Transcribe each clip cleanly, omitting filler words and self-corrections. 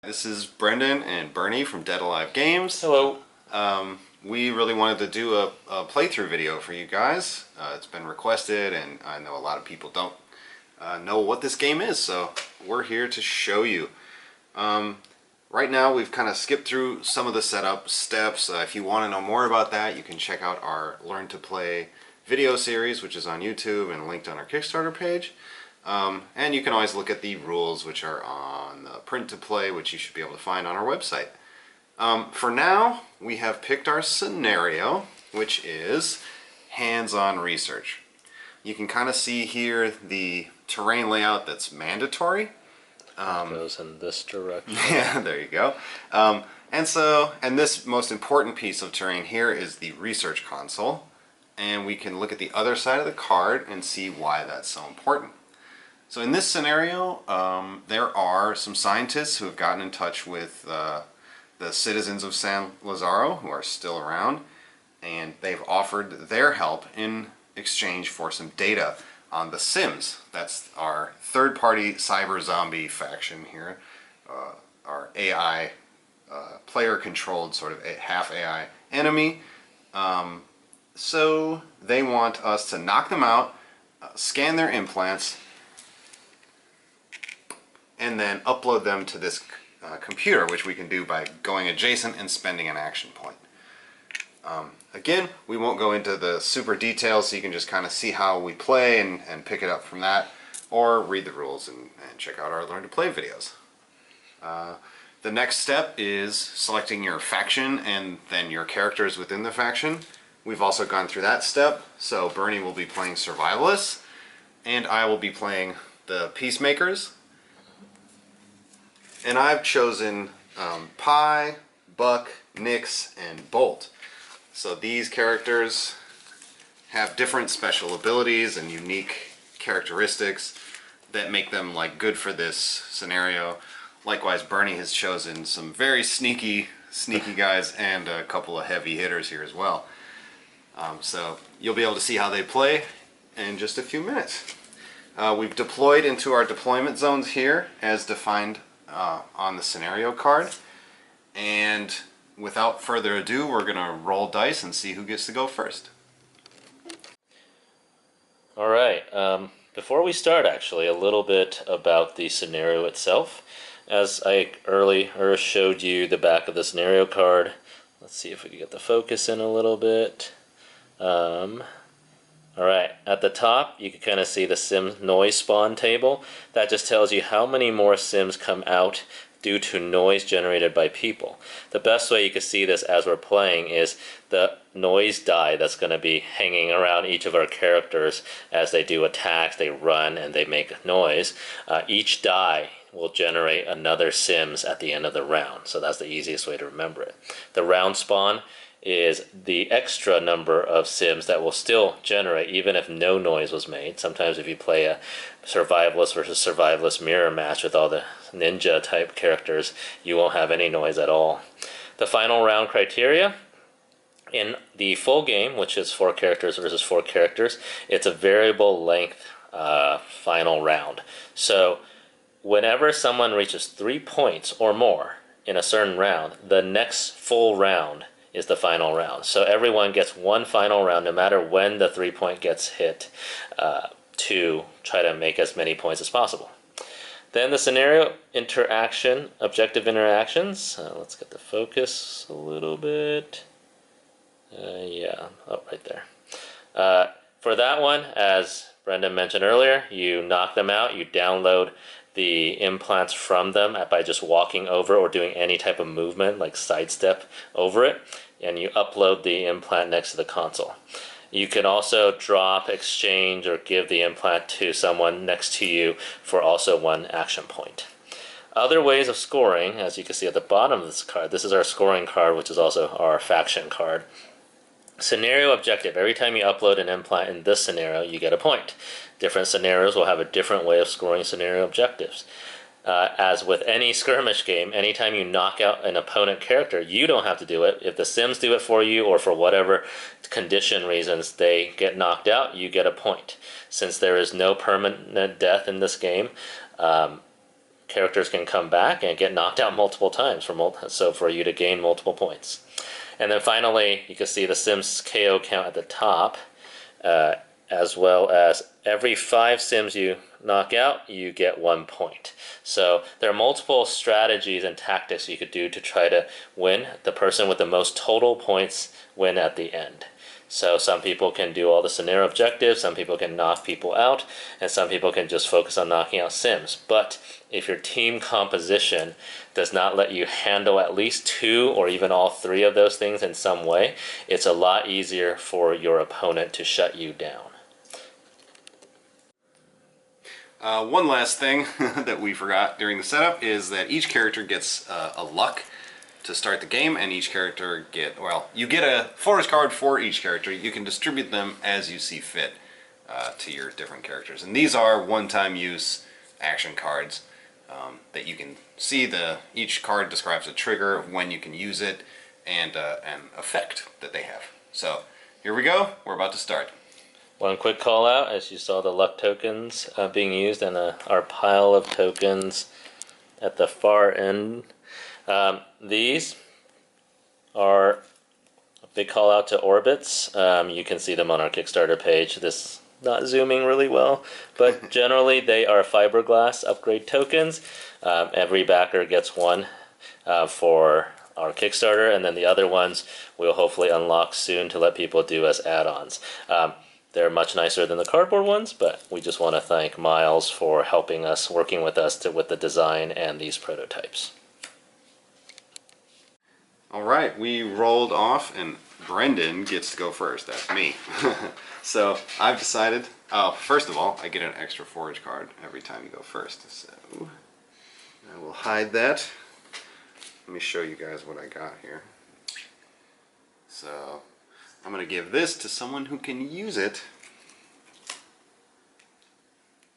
This is Brendan and Bernie from Dead Alive Games. Hello. We really wanted to do a playthrough video for you guys. It's been requested, and I know a lot of people don't know what this game is, so we're here to show you. Right now we've kind of skipped through some of the setup steps. If you want to know more about that, you can check out our Learn to Play video series, which is on YouTube and linked on our Kickstarter page. And you can always look at the rules, which are on the print to play, which you should be able to find on our website. For now, we have picked our scenario, which is hands-on research. You can kind of see here the terrain layout that's mandatory. It goes in this direction. Yeah, there you go. And this most important piece of terrain here is the research console. And we can look at the other side of the card and see why that's so important. So in this scenario, there are some scientists who have gotten in touch with the citizens of San Lazaro who are still around, and they've offered their help in exchange for some data on the Sims. That's our third-party cyber zombie faction here, our AI, player-controlled sort of half AI enemy. So they want us to knock them out, scan their implants, and then upload them to this computer, which we can do by going adjacent and spending an action point. Again, we won't go into the super details, so you can just kind of see how we play and pick it up from that, or read the rules and check out our Learn to Play videos. The next step is selecting your faction and then your characters within the faction. We've also gone through that step, so Bernie will be playing Survivalists, and I will be playing the Peacemakers. And I've chosen Pie, Buck, Nix, and Bolt. So these characters have different special abilities and unique characteristics that make them like good for this scenario. Likewise, Bernie has chosen some very sneaky guys and a couple of heavy hitters here as well. So you'll be able to see how they play in just a few minutes. We've deployed into our deployment zones here as defined on the scenario card, and without further ado, we're gonna roll dice and see who gets to go first. Alright, before we start, actually, a little bit about the scenario itself. As I earlier showed you the back of the scenario card, let's see if we can get the focus in a little bit. Alright, at the top you can kind of see the sim noise spawn table. That just tells you how many more sims come out due to noise generated by people. The best way you can see this as we're playing is the noise die that's going to be hanging around each of our characters as they do attacks, they run, and they make noise. Each die will generate another sims at the end of the round, so that's the easiest way to remember it. The round spawn is the extra number of sims that will still generate even if no noise was made. Sometimes if you play a survivalist versus survivalist mirror match with all the ninja type characters, you won't have any noise at all. The final round criteria: in the full game, which is 4 characters versus 4 characters, it's a variable length final round. So whenever someone reaches 3 points or more in a certain round, the next full round is the final round. So everyone gets one final round no matter when the 3-point gets hit, to try to make as many points as possible. Then the scenario interaction, objective interactions. Let's get the focus a little bit. Yeah, oh, right there. For that one, as Brendan mentioned earlier, you knock them out, you download the implants from them by just walking over or doing any type of movement like sidestep over it, and you upload the implant next to the console. You can also drop, exchange, or give the implant to someone next to you for also 1 action point. Other ways of scoring, as you can see at the bottom of this card, this is our scoring card, which is also our faction card. Scenario objective: every time you upload an implant in this scenario, you get a point. Different scenarios will have a different way of scoring scenario objectives. As with any skirmish game, anytime you knock out an opponent character, you don't have to do it. If the Sims do it for you, or for whatever condition reasons they get knocked out, you get a point. Since there is no permanent death in this game, characters can come back and get knocked out multiple times for you to gain multiple points. And then finally, you can see the Sims KO count at the top, as well as every 5 Sims you knock out, you get 1 point. So there are multiple strategies and tactics you could do to try to win. The person with the most total points win at the end. So some people can do all the scenario objectives, some people can knock people out, and some people can just focus on knocking out Sims. But if your team composition does not let you handle at least 2 or even all 3 of those things in some way, it's a lot easier for your opponent to shut you down. One last thing that we forgot during the setup is that each character gets a luck to start the game, and each character you get a forest card for each character. You can distribute them as you see fit to your different characters. And these are one-time use action cards that you can see. Each card describes a trigger, when you can use it, and an effect that they have. So here we go, we're about to start. One quick call out, as you saw the luck tokens being used and our pile of tokens at the far end. These are a big call out to orbits. You can see them on our Kickstarter page. This not zooming really well, but generally they are fiberglass upgrade tokens. Every backer gets one for our Kickstarter, and then the other ones we'll hopefully unlock soon to let people do as add-ons. They're much nicer than the cardboard ones, but we just want to thank Miles for helping us, working with us with the design and these prototypes. Alright, we rolled off, and Brendan gets to go first. That's me. So I've decided, first of all, I get an extra forage card every time you go first. So I will hide that. Let me show you guys what I got here. So I'm going to give this to someone who can use it.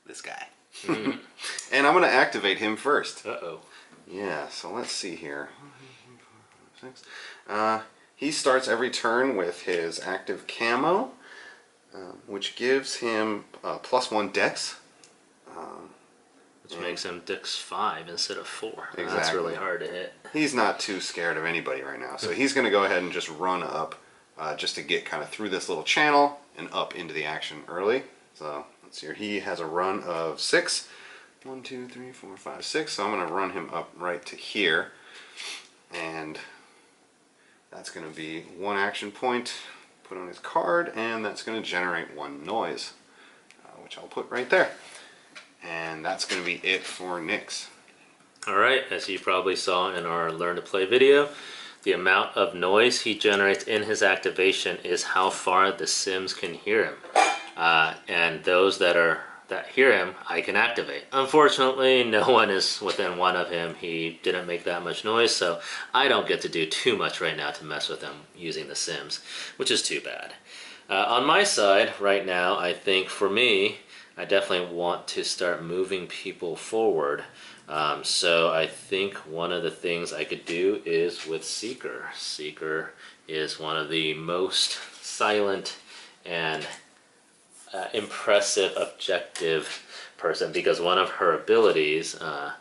This guy. And I'm going to activate him first. Uh-oh. Yeah, so let's see here. He starts every turn with his active camo, which gives him +1 dex. Which makes him Dex 5 instead of 4. Exactly. That's really hard to hit. He's not too scared of anybody right now, so he's going to go ahead and just run up just to get kind of through this little channel and up into the action early. So let's see here. He has a run of 6. 1, 2, 3, 4, 5, 6. So I'm going to run him up right to here, and that's going to be 1 action point put on his card, and that's going to generate 1 noise, which I'll put right there. And that's going to be it for Nyx. Alright, as you probably saw in our Learn to Play video, the amount of noise he generates in his activation is how far the Sims can hear him. And those that hear him, I can activate. Unfortunately, no one is within 1 of him. He didn't make that much noise, so I don't get to do too much right now to mess with him using the Sims, which is too bad. On my side, right now, I think for me, I definitely want to start moving people forward. So I think one of the things I could do is with Seeker. Seeker is one of the most silent and impressive objective person, because one of her abilities, I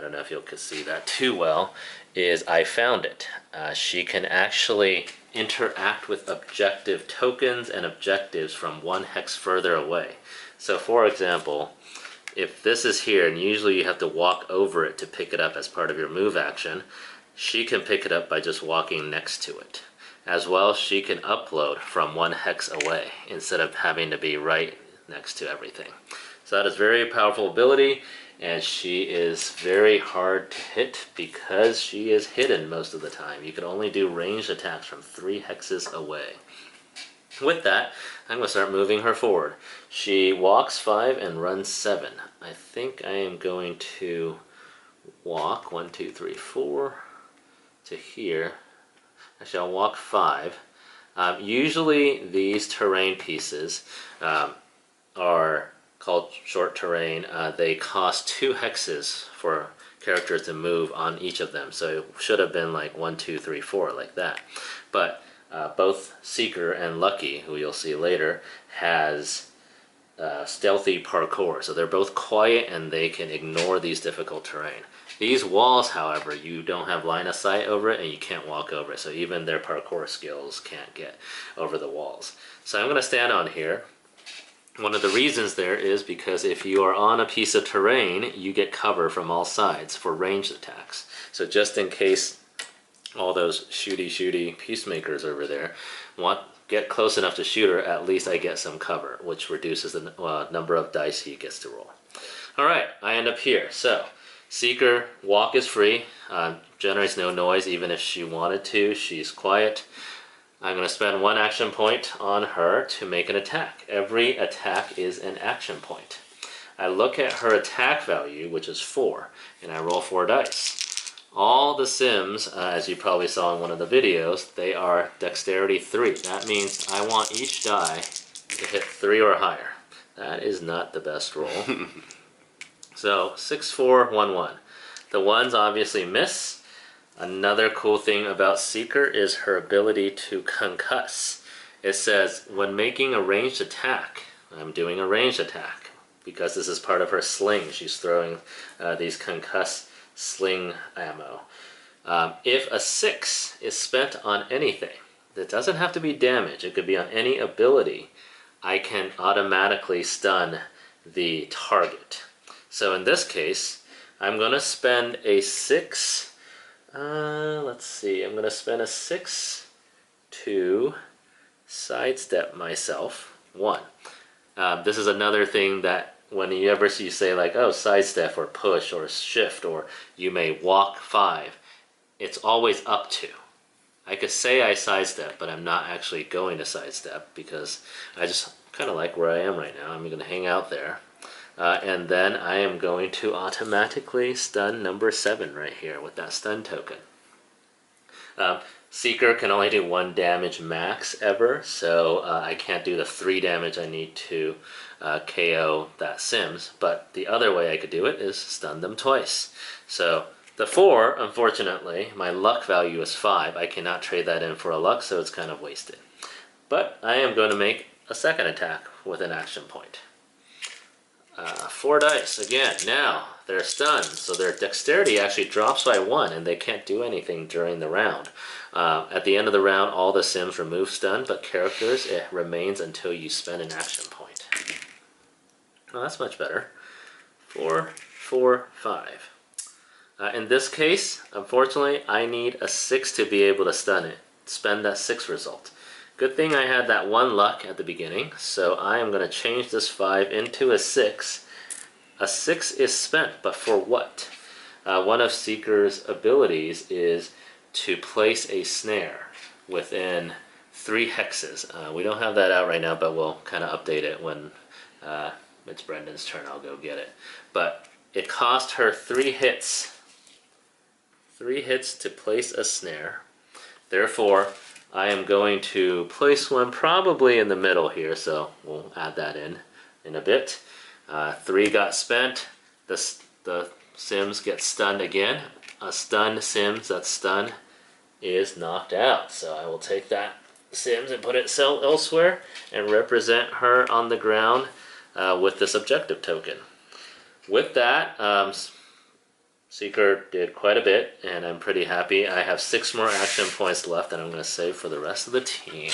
don't know if you can see that too well, is I found it. She can actually interact with objective tokens and objectives from 1 hex further away. So for example, if this is here, and usually you have to walk over it to pick it up as part of your move action, she can pick it up by just walking next to it. As well, she can upload from 1 hex away instead of having to be right next to everything. So that is a very powerful ability, and she is very hard to hit because she is hidden most of the time. You can only do ranged attacks from 3 hexes away. With that, I'm going to start moving her forward. She walks 5 and runs 7. I think I am going to walk 1, 2, 3, 4 to here. Actually, I'll walk 5. Usually these terrain pieces are called short terrain. They cost 2 hexes for characters to move on each of them. So it should have been like 1, 2, 3, 4 like that. But both Seeker and Lucky, who you'll see later, has stealthy parkour. So they're both quiet and they can ignore these difficult terrain. These walls, however, you don't have line of sight over it and you can't walk over it. So even their parkour skills can't get over the walls. So I'm going to stand on here. One of the reasons there is because if you are on a piece of terrain, you get cover from all sides for ranged attacks. So just in case all those shooty peacemakers over there get close enough to shoot her, at least I get some cover, which reduces the number of dice he gets to roll. Alright, I end up here. So, Seeker, walk is free, generates no noise even if she wanted to, she's quiet. I'm going to spend 1 action point on her to make an attack. Every attack is an action point. I look at her attack value, which is 4, and I roll 4 dice. All the Sims, as you probably saw in one of the videos, they are dexterity 3. That means I want each die to hit 3 or higher. That is not the best roll. So 6, 4, 1, 1. The ones obviously miss. Another cool thing about Seeker is her ability to concuss. It says, when making a ranged attack, I'm doing a ranged attack, because this is part of her sling. She's throwing these concuss sling ammo. If a 6 is spent on anything, it doesn't have to be damage, it could be on any ability, I can automatically stun the target. So in this case, I'm going to spend a 6, let's see, I'm going to spend a 6 to sidestep myself. 1. This is another thing that when you ever see you say like, oh, sidestep or push or shift, or you may walk 5, it's always up to. I could say I sidestep, but I'm not actually going to sidestep because I just kind of like where I am right now. I'm going to hang out there. And then I am going to automatically stun number 7 right here with that stun token. Seeker can only do 1 damage max ever, so I can't do the 3 damage I need to KO that Sims, but the other way I could do it is stun them twice. So the 4, unfortunately, my luck value is 5. I cannot trade that in for a luck, so it's kind of wasted. But I am going to make a second attack with an action point. 4 dice again. Now they're stunned, so their dexterity actually drops by 1 and they can't do anything during the round. At the end of the round, all the Sims remove stun, but characters, it remains until you spend an action point. Well, that's much better. 4, 4, 5. In this case, unfortunately, I need a 6 to be able to stun it. Spend that 6 result. Good thing I had that 1 luck at the beginning, so I am going to change this 5 into a 6. A 6 is spent, but for what? One of Seeker's abilities is to place a snare within 3 hexes. We don't have that out right now, but we'll kind of update it when it's Brendan's turn. I'll go get it. But it cost her 3 hits. 3 hits to place a snare. Therefore, I am going to place one probably in the middle here, so we'll add that in a bit. 3 got spent. The Sims get stunned again. A stunned Sims that's stunned is knocked out. So I will take that Sims and put it elsewhere and represent her on the ground with this objective token. With that, Seeker did quite a bit, and I'm pretty happy. I have 6 more action points left that I'm going to save for the rest of the team.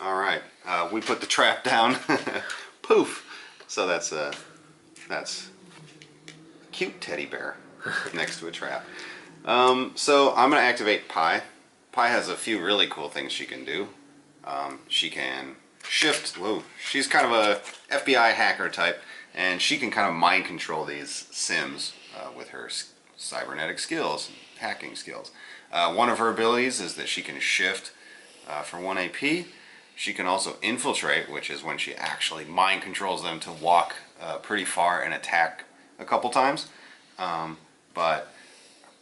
Alright, we put the trap down. Poof! So that's cute teddy bear next to a trap. So I'm going to activate Pi. Pi has a few really cool things she can do. She can shift. Whoa, she's kind of a FBI hacker type, and she can kind of mind control these Sims with her cybernetic skills, hacking skills. One of her abilities is that she can shift for 1 AP. She can also infiltrate, which is when she actually mind controls them to walk pretty far and attack a couple times. But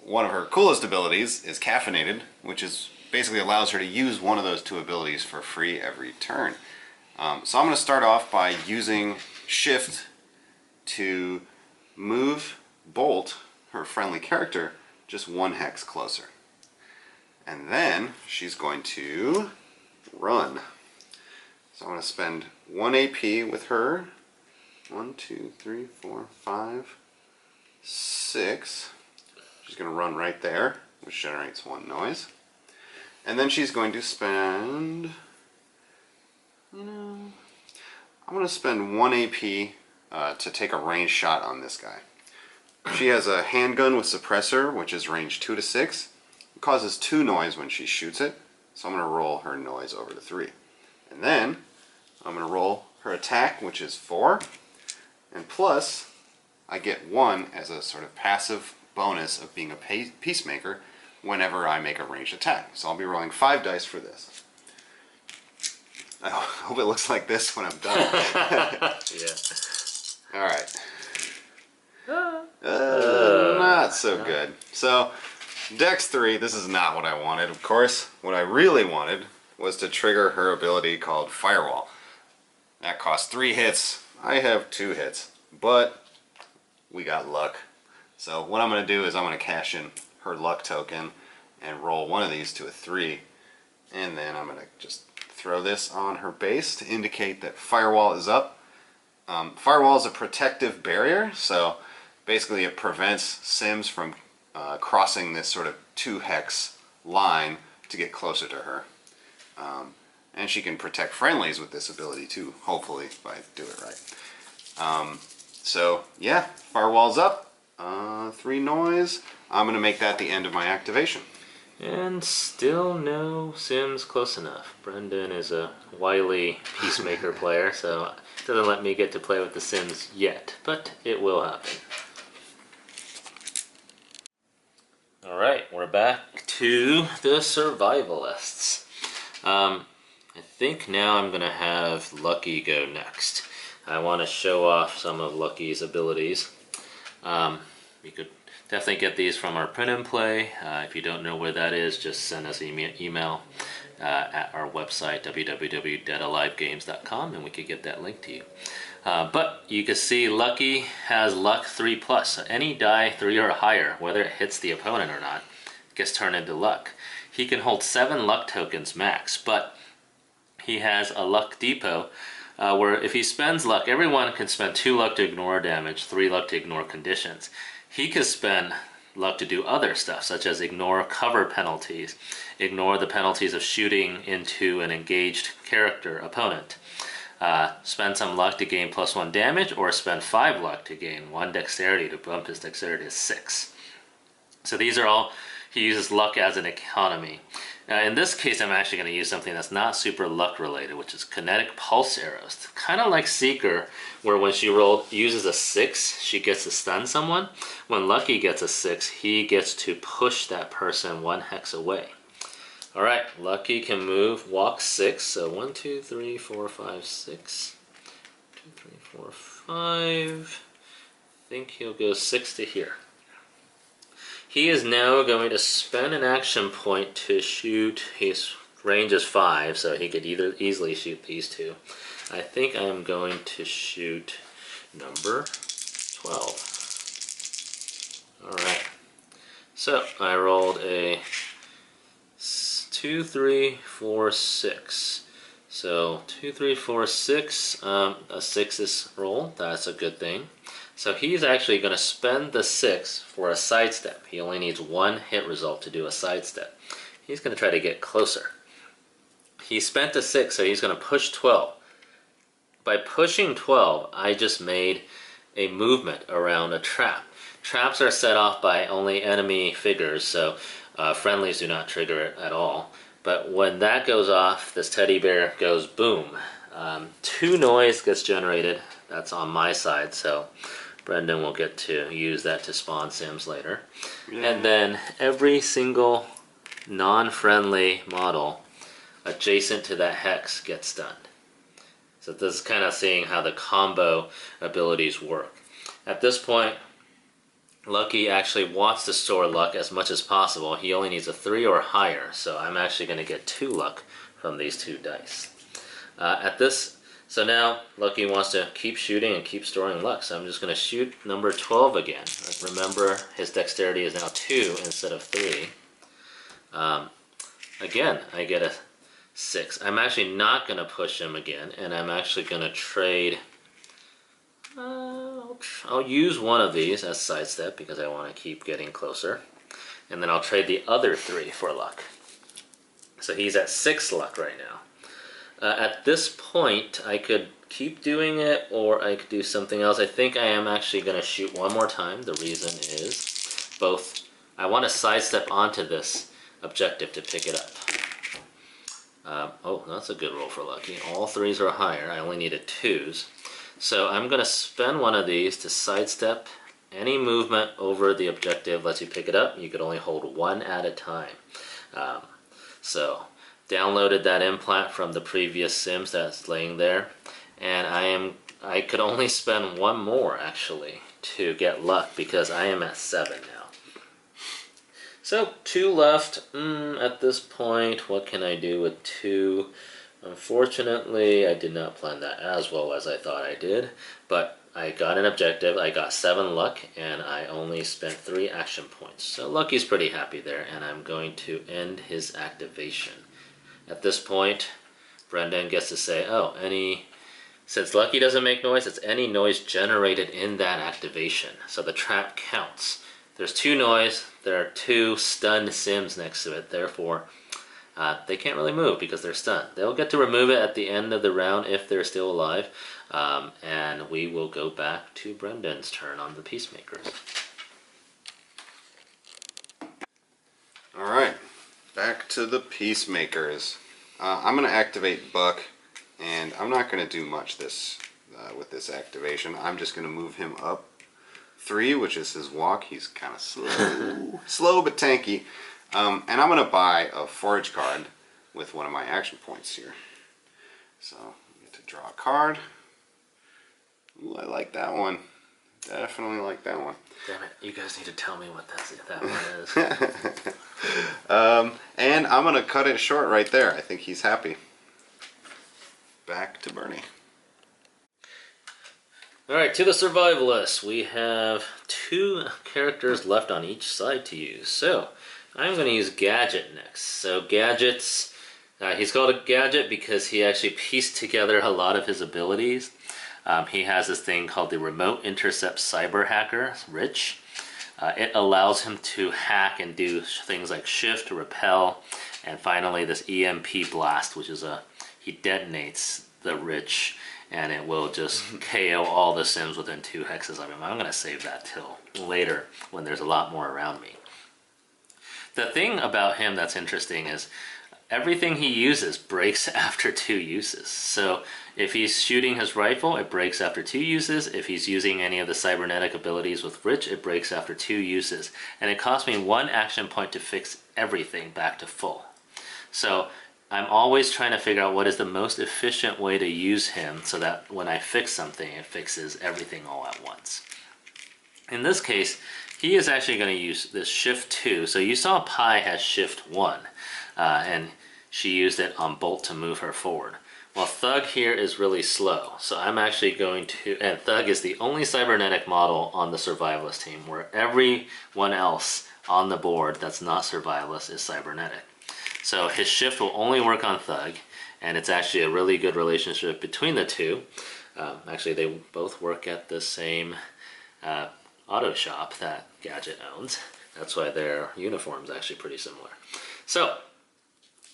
one of her coolest abilities is caffeinated, which is basically allows her to use one of those 2 abilities for free every turn. So I'm going to start off by using shift to move Bolt, her friendly character, just 1 hex closer. And then she's going to run. So I'm going to spend 1 AP with her. 1, 2, 3, 4, 5, 6. She's going to run right there, which generates 1 noise. And then she's going to spend, I'm going to spend 1 AP to take a range shot on this guy. She has a handgun with suppressor, which is range 2 to 6. It causes 2 noise when she shoots it, so I'm going to roll her noise over to 3. And then I'm going to roll her attack, which is 4, and plus I get 1 as a sort of passive bonus of being a peacemaker whenever I make a ranged attack. So I'll be rolling 5 dice for this. I hope it looks like this when I'm done. Yeah. Alright. Not so good. So, Dex 3, this is not what I wanted, of course. What I really wanted was to trigger her ability called Firewall. That costs 3 hits. I have 2 hits, but we got luck. So what I'm going to do is I'm going to cash in her luck token and roll one of these to a 3, and then I'm going to just throw this on her base to indicate that Firewall is up. Firewall is a protective barrier, so basically it prevents Sims from crossing this sort of 2-hex line to get closer to her. And she can protect friendlies with this ability too, hopefully, if I do it right. So yeah, Firewall's up. 3 noise. I'm going to make that the end of my activation. And still no Sims close enough. Brendan is a wily Peacemaker player, so it doesn't let me get to play with the Sims yet, but it will happen. Alright, we're back to the Survivalists. I think now I'm going to have Lucky go next. I want to show off some of Lucky's abilities. You could definitely get these from our print and play. If you don't know where that is, just send us an email at our website, www.deadalivegames.com, and we could get that link to you. But you can see Lucky has luck 3+, so any die 3 or higher, whether it hits the opponent or not, gets turned into luck. He can hold 7 luck tokens max, but he has a luck depot where if he spends luck, everyone can spend 2 luck to ignore damage, 3 luck to ignore conditions. He could spend luck to do other stuff, such as ignore cover penalties, ignore the penalties of shooting into an engaged character opponent, spend some luck to gain +1 damage, or spend 5 luck to gain 1 dexterity to bump his dexterity to 6. So these are all, he uses luck as an economy. In this case, I'm actually going to use something that's not super luck related, which is kinetic pulse arrows. Kind of like Seeker, where when she uses a 6, she gets to stun someone. When Lucky gets a 6, he gets to push that person 1 hex away. Alright, Lucky can walk 6, so 1, 2, 3, 4, 5, 6. 2, 3, 4, 5. I think he'll go 6 to here. He is now going to spend an action point to shoot. His range is 5, so he could easily shoot these 2. I think I'm going to shoot number 12. Alright. So I rolled a 2, 3, 4, 6. So 2, 3, 4, 6. A 6 is roll. That's a good thing. So he's actually going to spend the 6 for a sidestep. He only needs 1 hit result to do a sidestep. He's going to try to get closer. He spent the 6, so he's going to push 12. By pushing 12, I just made a movement around a trap. Traps are set off by only enemy figures, so friendlies do not trigger it at all. But when that goes off, this teddy bear goes boom. 2 noise gets generated. That's on my side, so Brendan will get to use that to spawn Sims later. Yeah. And then every single non-friendly model adjacent to that hex gets stunned. So this is kind of seeing how the combo abilities work. At this point, Lucky actually wants to store luck as much as possible. He only needs a 3 or higher, so I'm actually going to get 2 luck from these 2 dice. So now Lucky wants to keep shooting and keep storing luck, so I'm just going to shoot number 12 again. Remember, his dexterity is now 2 instead of 3. Again, I get a 6. I'm actually not going to push him again, and I'm actually going to trade... I'll use one of these as sidestep because I want to keep getting closer. And then I'll trade the other 3 for luck. So he's at 6 luck right now. At this point, I could keep doing it, or I could do something else. I think I am actually going to shoot one more time. The reason is both. I want to sidestep onto this objective to pick it up. Oh, that's a good roll for lucky. All 3s are higher. I only needed 2s. So I'm going to spend one of these to sidestep. Any movement over the objective lets you pick it up. You could only hold 1 at a time. So downloaded that implant from the previous Sims that's laying there, and I could only spend 1 more actually to get luck because I am at 7 now. So 2 left. At this point, what can I do with 2? Unfortunately, I did not plan that as well as I thought I did, but I got an objective. I got 7 luck, and I only spent 3 action points. So Lucky's pretty happy there, and I'm going to end his activation. At this point, Brendan gets to say, since Lucky doesn't make noise, it's any noise generated in that activation. So the trap counts. There's 2 noise, there are 2 stunned Sims next to it, therefore they can't really move because they're stunned. They'll get to remove it at the end of the round if they're still alive, and we will go back to Brendan's turn on the Peacemakers. Alright, back to the Peacemakers. I'm going to activate Buck, and I'm not going to do much with this activation. I'm just going to move him up 3, which is his walk. He's kind of slow, slow but tanky. And I'm going to buy a forage card with one of my action points here. So, I get to draw a card. Ooh, I like that one. Definitely like that one. Damn it, you guys need to tell me what that one is. And I'm going to cut it short right there. I think he's happy. Back to Bernie. Alright, to the Survivalists. We have 2 characters left on each side to use. So, I'm going to use Gadget next. So Gadget's, he's called a Gadget because he actually pieced together a lot of his abilities. He has this thing called the Remote Intercept Cyber Hacker, Rich. It allows him to hack and do things like shift, repel, and finally this EMP blast, which is he detonates the Rich, and it will just KO all the Sims within 2 hexes of him. I'm going to save that till later when there's a lot more around me. The thing about him that's interesting is everything he uses breaks after 2 uses. So if he's shooting his rifle, it breaks after 2 uses. If he's using any of the cybernetic abilities with Rich, it breaks after 2 uses. And it costs me 1 action point to fix everything back to full. So I'm always trying to figure out what is the most efficient way to use him so that when I fix something, it fixes everything all at once. In this case, he is actually going to use this Shift 2. So you saw Pi has Shift 1, and she used it on Bolt to move her forward. Well, Thug here is really slow, so I'm actually going to, and Thug is the only cybernetic model on the Survivalist team, where everyone else on the board that's not Survivalist is cybernetic. So his Shift will only work on Thug, and it's actually a really good relationship between the 2. Actually, they both work at the same auto shop that Gadget owns. That's why their uniform's actually pretty similar. So,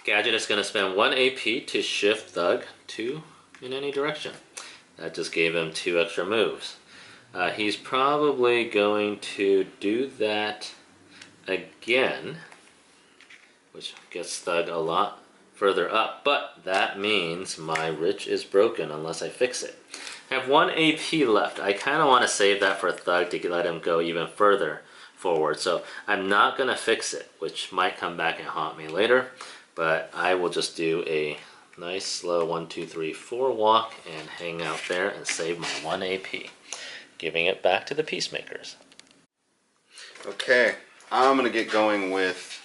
Gadget is going to spend 1 AP to shift Thug in any direction. That just gave him 2 extra moves. He's probably going to do that again, which gets Thug a lot further up, but that means my Rich is broken unless I fix it. I have 1 AP left. I kind of want to save that for Thug to let him go even further forward, so I'm not going to fix it, which might come back and haunt me later, but I will just do a nice slow 1, 2, 3, 4 walk and hang out there and save my 1 AP, giving it back to the Peacemakers. Okay, I'm going to get going with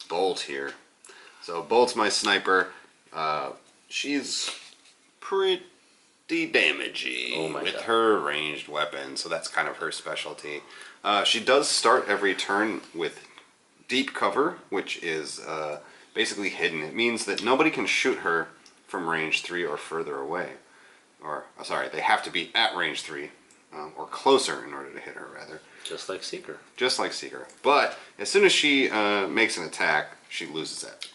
Bolt here. So Bolt's my sniper. She's pretty damaging with her ranged weapon, so that's kind of her specialty. She does start every turn with deep cover, which is basically hidden. It means that nobody can shoot her from range 3 or further away. Or, sorry, they have to be at range 3 or closer in order to hit her, rather. Just like Seeker. Just like Seeker. But as soon as she makes an attack, she loses that.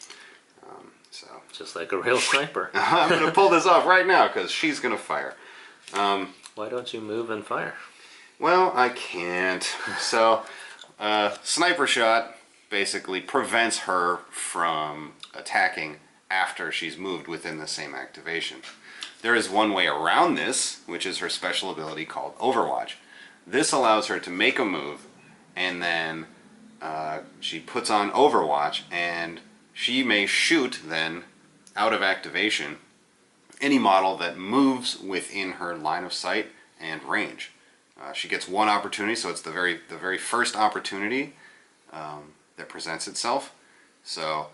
So just like a real sniper. I'm going to pull this off right now because she's going to fire. Why don't you move and fire? Well, I can't. So, sniper shot basically prevents her from attacking after she's moved within the same activation. There is one way around this, which is her special ability called Overwatch. This allows her to make a move, and then she puts on Overwatch, and she may shoot then, out of activation, any model that moves within her line of sight and range. She gets one opportunity, so it's the very first opportunity that presents itself. So,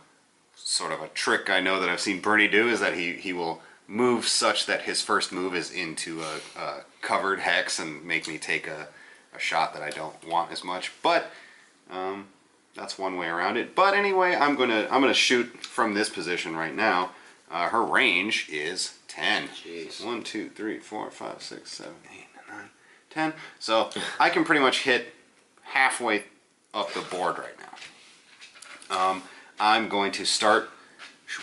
sort of a trick I know that I've seen Bernie do is that he will move such that his first move is into a covered hex and make me take a shot that I don't want as much. But that's one way around it. But anyway, I'm gonna shoot from this position right now. Her range is 10. Jeez. 1, 2, 3, 4, 5, 6, 7, 8, 9, 10. So I can pretty much hit halfway up the board right now. I'm going to start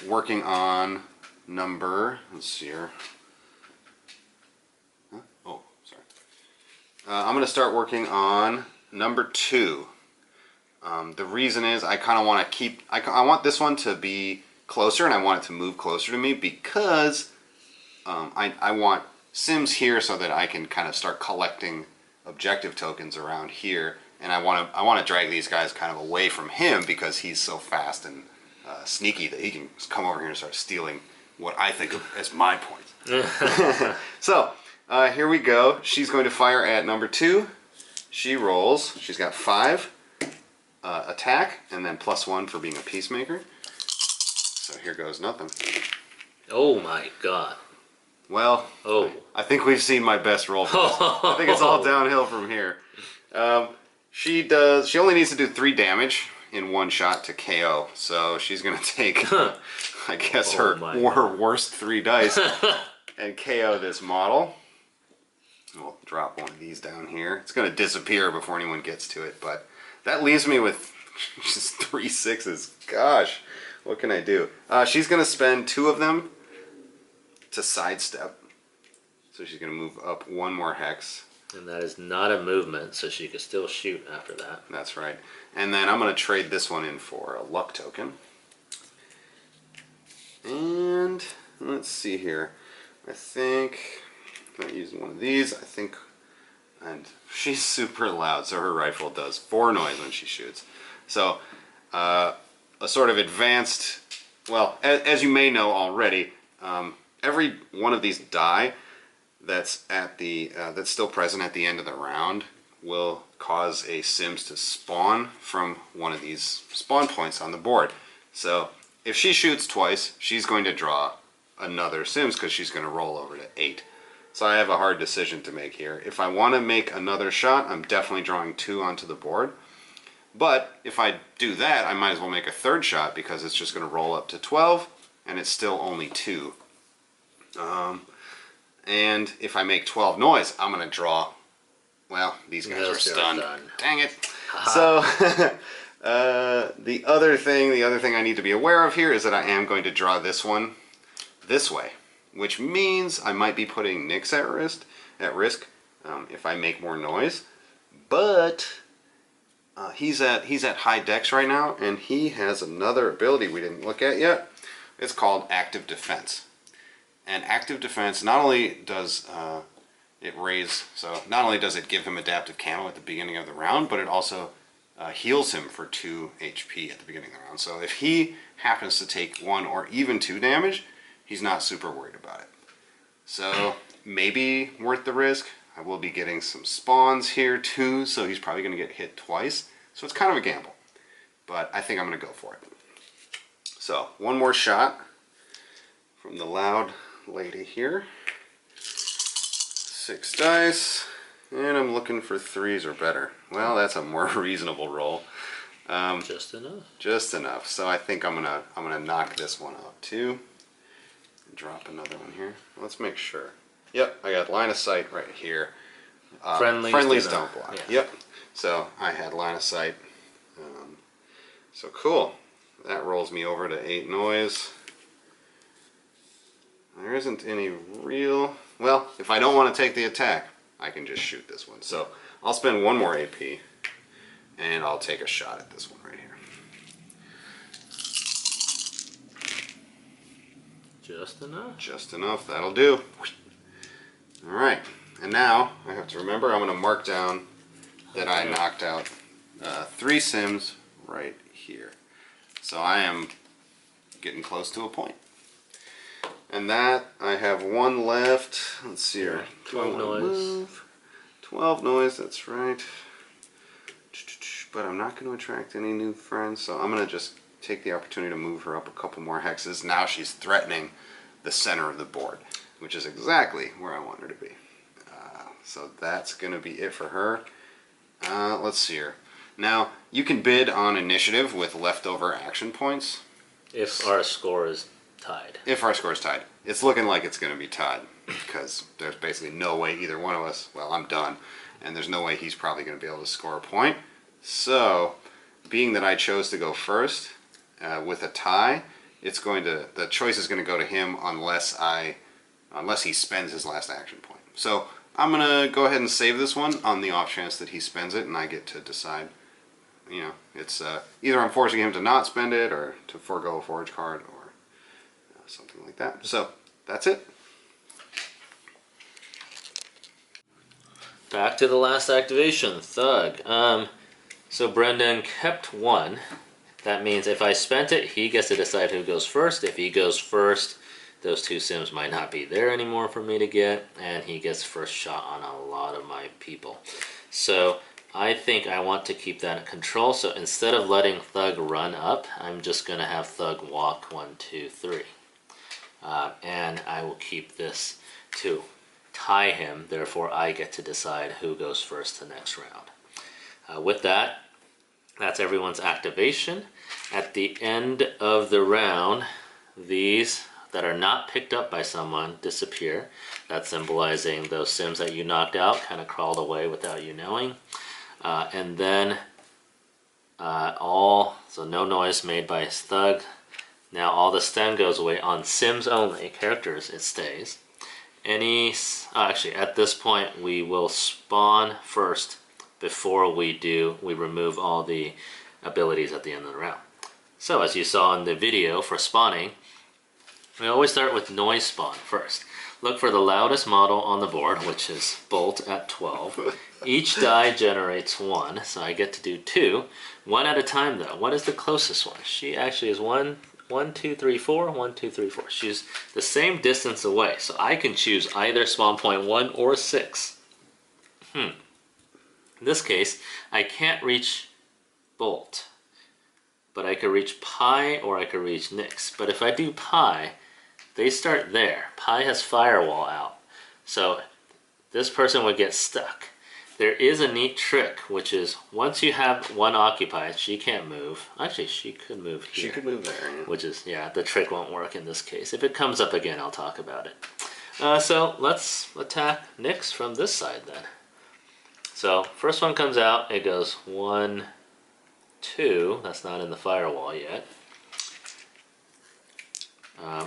working on number, let's see here. Huh? Oh, sorry. I'm going to start working on number 2. The reason is I kind of want to keep, I want this one to be closer, and I want it to move closer to me because I want Sims here so that I can kind of start collecting objective tokens around here, and I want to drag these guys kind of away from him because he's so fast and sneaky that he can come over here and start stealing what I think of as my points. So here we go. She's going to fire at number 2. She rolls. She's got 5 attack and then +1 for being a peacemaker. So here goes nothing. Oh my god. Well, I think we've seen my best roll for this. I think it's all downhill from here. She only needs to do 3 damage in one shot to KO. So she's going to take, I guess, her worst 3 dice and KO this model. We'll drop one of these down here. It's going to disappear before anyone gets to it, but that leaves me with just 3 6s. Gosh, what can I do? She's going to spend 2 of them to sidestep. So she's going to move up 1 more hex. And that is not a movement, so she could still shoot after that. That's right. And then I'm going to trade this one in for a luck token. And let's see here. I think I'm not using one of these. I think, and she's super loud, so her rifle does 4 noise when she shoots. So a sort of advanced, well, as you may know already, every one of these die that's at the that's still present at the end of the round will cause a Sims to spawn from one of these spawn points on the board. So if she shoots twice, she's going to draw another Sims because she's going to roll over to 8. So I have a hard decision to make here. If I want to make another shot, I'm definitely drawing 2 onto the board. But if I do that, I might as well make a 3rd shot because it's just going to roll up to 12 and it's still only 2. And if I make 12 noise, I'm going to draw, well, these guys are stunned. Dang it. So the other thing I need to be aware of here is that I am going to draw this one this way, which means I might be putting Nyx at risk if I make more noise. But he's at high dex right now, and he has another ability we didn't look at yet. It's called Active Defense. And Active Defense, not only does not only does it give him adaptive camo at the beginning of the round, but it also heals him for 2 HP at the beginning of the round. So if he happens to take 1 or even 2 damage, he's not super worried about it. So maybe worth the risk. I will be getting some spawns here too, so he's probably going to get hit twice. So it's kind of a gamble, but I think I'm going to go for it. So 1 more shot from the loud lady here. 6 dice, and I'm looking for 3s or better. Well, that's a more reasonable roll. Just enough. Just enough. So I think I'm gonna knock this one out too. Drop another one here. Let's make sure. Yep, I got line of sight right here. Friendlies don't block. Yeah. Yep. So I had line of sight. So cool. That rolls me over to 8 noise. There isn't any real... Well, if I don't want to take the attack, I can just shoot this one. So I'll spend 1 more AP, and I'll take a shot at this one right here. Just enough. Just enough. That'll do. Alright. And now, I have to remember, I'm going to mark down that I knocked out 3 sims right here. So I am getting close to a point. And that, I have 1 left. Let's see here. 12 noise. Move. 12 noise, that's right. But I'm not going to attract any new friends, so I'm going to just take the opportunity to move her up a couple more hexes. Now she's threatening the center of the board, which is exactly where I want her to be. So that's going to be it for her. Let's see here. Now, you can bid on initiative with leftover action points. If our score is tied. If our score is tied. It's looking like it's going to be tied, because there's basically no way either one of us, well, I'm done, and there's no way he's probably going to be able to score a point. So, being that I chose to go first, with a tie, the choice is going to go to him unless he spends his last action point. So, I'm going to go ahead and save this one on the off chance that he spends it, and I get to decide. You know, it's either I'm forcing him to not spend it, or to forego a forage card, or something like that. So, that's it. Back to the last activation, Thug. So Brendan kept 1. That means if I spent it, he gets to decide who goes first. If he goes first, those 2 sims might not be there anymore for me to get, and he gets first shot on a lot of my people. So I think I want to keep that in control. So instead of letting Thug run up, I'm just going to have Thug walk 1, 2, 3. And I will keep this to tie him. Therefore, I get to decide who goes first the next round. With that, that's everyone's activation. At the end of the round, these that are not picked up by someone disappear. That's symbolizing those sims that you knocked out kind of crawled away without you knowing. And then so no noise made by Thug. Now all the stem goes away. On sims only, characters, it stays. Actually, at this point, we will spawn first before we remove all the abilities at the end of the round. So as you saw in the video for spawning, we always start with noise spawn first. Look for the loudest model on the board, which is Bolt at 12. Each die generates 1, so I get to do 2. 1 at a time though. What is the closest one? She actually is 1, 2, 3, 4, 1, 2, 3, 4. She's the same distance away, so I can choose either spawn point 1 or 6. In this case, I can't reach Bolt, but I could reach Pi or I could reach Nyx. But if I do Pi, they start there. Pi has firewall out, so this person would get stuck. There is a neat trick, which is once you have 1 occupied, she can't move. Actually, she could move here. She could move there, yeah. Which is, yeah, the trick won't work in this case. If it comes up again, I'll talk about it. So let's attack Nyx from this side then. So first one comes out, it goes 1, 2. That's not in the firewall yet.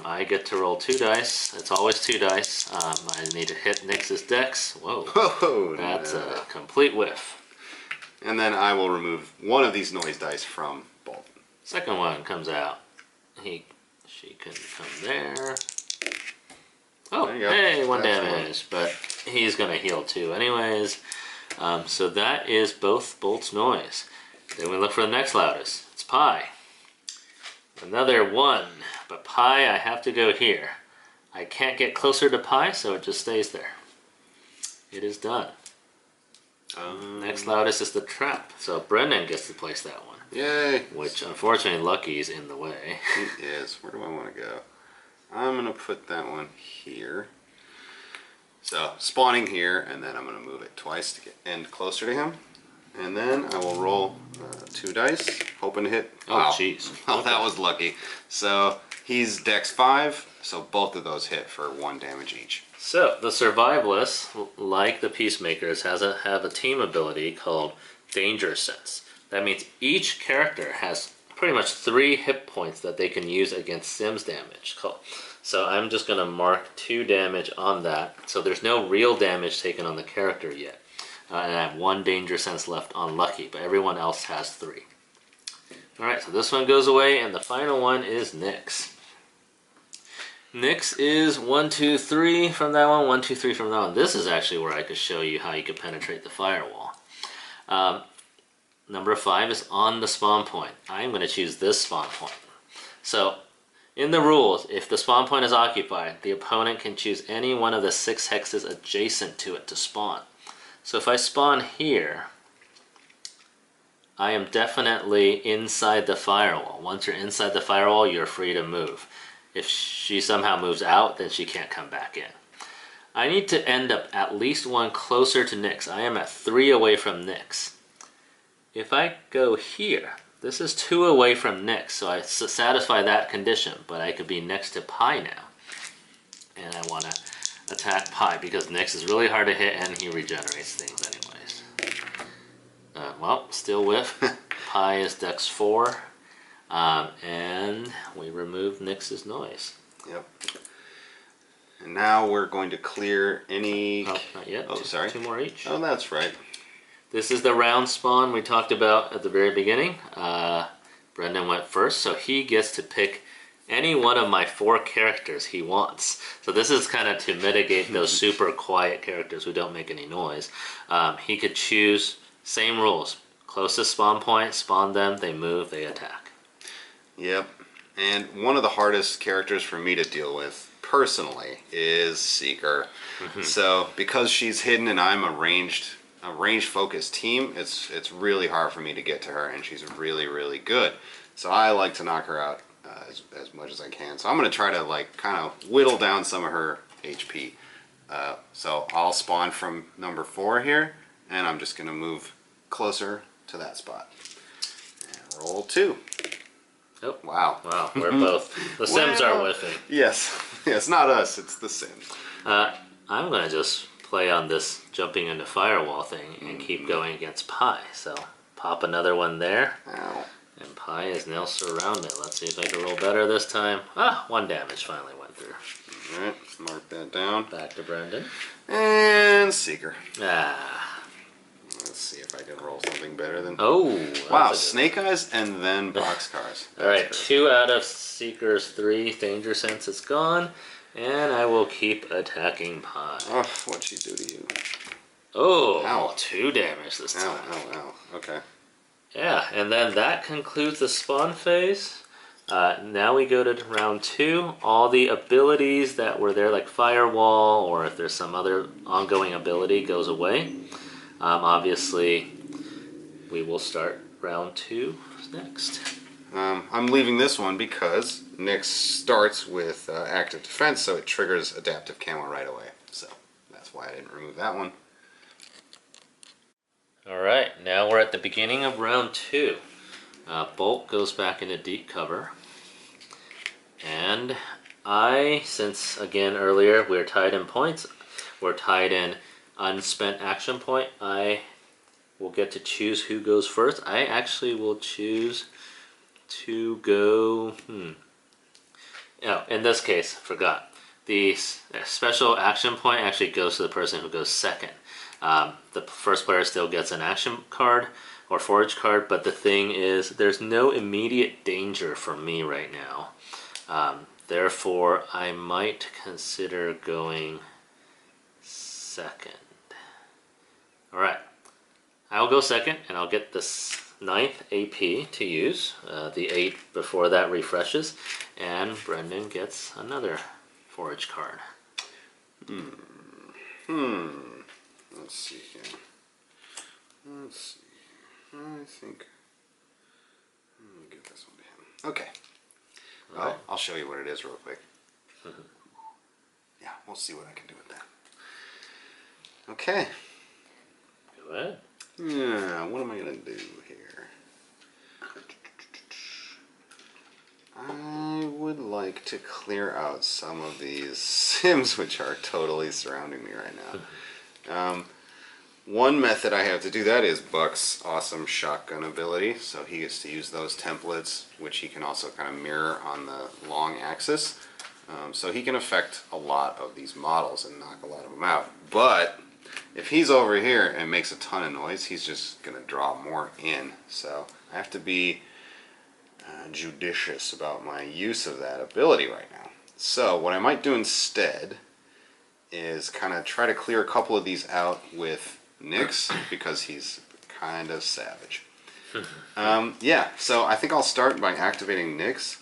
I get to roll 2 dice. It's always 2 dice. I need to hit Nyx's dex. Whoa. Whoa, that's a complete whiff. And then I will remove 1 of these noise dice from Bolt. Second one comes out. She can come there. Oh, hey, 1 damage. But he's going to heal 2 anyways. So that is both Bolt's noise. Then we look for the next loudest. It's Pi. Another 1, but Pi, I have to go here. I can't get closer to Pi, so it just stays there. It is done. Next loudest is the trap, so Brendan gets to place that one. Yay! Which, unfortunately, Lucky's in the way. He is. Where do I want to go? I'm going to put that one here. So, spawning here, and then I'm going to move it twice to get end closer to him. And then I will roll 2 dice, hoping to hit. Oh, jeez. Oh, that was lucky. So he's Dex 5, so both of those hit for 1 damage each. So the Survivalists, like the Peacemakers, have a team ability called Danger Sense. That means each character has pretty much 3 hit points that they can use against Sims damage. So I'm just going to mark 2 damage on that. So there's no real damage taken on the character yet. And I have 1 Danger Sense left on Lucky, but everyone else has 3. Alright, so this one goes away, and the final one is Nyx. Nyx is 1, 2, 3 from that one, 1, 2, 3 from that one. This is actually where I could show you how you could penetrate the firewall. Number 5 is on the spawn point. I'm going to choose this spawn point. So, in the rules, if the spawn point is occupied, the opponent can choose any one of the 6 hexes adjacent to it to spawn. So if I spawn here, I am definitely inside the firewall. Once you're inside the firewall, you're free to move. If she somehow moves out, then she can't come back in. I need to end up at least 1 closer to Nyx. I am at 3 away from Nyx. If I go here, this is 2 away from Nyx, so I satisfy that condition, but I could be next to Pi now. And I want to attack Pi, because Nyx is really hard to hit and he regenerates things anyways. Well, still whiff. Pi is Dex 4. And we remove Nyx's noise. Yep. And now we're going to clear any... Oh, not yet. Oh, sorry. 2 more each. Oh, that's right. This is the round spawn we talked about at the very beginning. Brendan went first, so he gets to pick any one of my 4 characters he wants. So this is kind of to mitigate those super quiet characters who don't make any noise. He could choose, same rules. Closest spawn point, spawn them, they move, they attack. Yep. And one of the hardest characters for me to deal with, personally, is Seeker. So because she's hidden and I'm a range focused team, it's really hard for me to get to her, and she's really, really good. So I like to knock her out as much as I can. So I'm going to try to like kind of whittle down some of her HP. So I'll spawn from number 4 here, and I'm just going to move closer to that spot. And roll 2. Oh, wow. Wow, we're both. The Sims are whiffing. Yes. It's not us, it's the Sims. I'm going to just play on this jumping into firewall thing and keep going against Pi. So pop another one there. Ow. And Pi is now surrounded. Let's see if I can roll better this time. 1 damage finally went through. Alright, mark that down. Back to Brendan. And Seeker. Ah. Let's see if I can roll something better than... Oh. Wow, Snake Eyes and then Boxcars. Alright, 2 out of Seeker's 3 Danger Sense is gone. And I will keep attacking Pi. Oh, what'd she do to you? Oh, Ow. 2 damage this time. Ow. Okay. Yeah, and then that concludes the spawn phase. Now we go to round 2. All the abilities that were there, like Firewall, or if there's some other ongoing ability, goes away. Obviously, we will start round 2 next. I'm leaving this one because Nyx starts with active defense, so it triggers adaptive camo right away. So that's why I didn't remove that one. Alright, now we're at the beginning of round 2. Bolt goes back into deep cover. And since again earlier we're tied in points, we're tied in unspent action point, I will get to choose who goes first. I actually will choose to go... Oh, in this case, forgot. The special action point actually goes to the person who goes second. The first player still gets an action card or forage card, but the thing is there's no immediate danger for me right now. Therefore, I might consider going second. Alright, I'll go second and I'll get this 9th AP to use. The 8 before that refreshes, and Brendan gets another forage card. Let's see here. Let's see. I think I'll give this one to him. Okay. Well, I'll show you what it is real quick. Yeah, we'll see what I can do with that. Okay. Go ahead. Yeah, what am I gonna do here? I would like to clear out some of these Sims which are totally surrounding me right now. One method I have to do that is Buck's awesome shotgun ability, so he gets to use those templates, which he can also kind of mirror on the long axis. So he can affect a lot of these models and knock a lot of them out. But if he's over here and makes a ton of noise, he's just going to draw more in. So I have to be judicious about my use of that ability right now. So what I might do instead is kind of try to clear a couple of these out with Nyx, because he's kind of savage. Yeah, so I think I'll start by activating Nyx,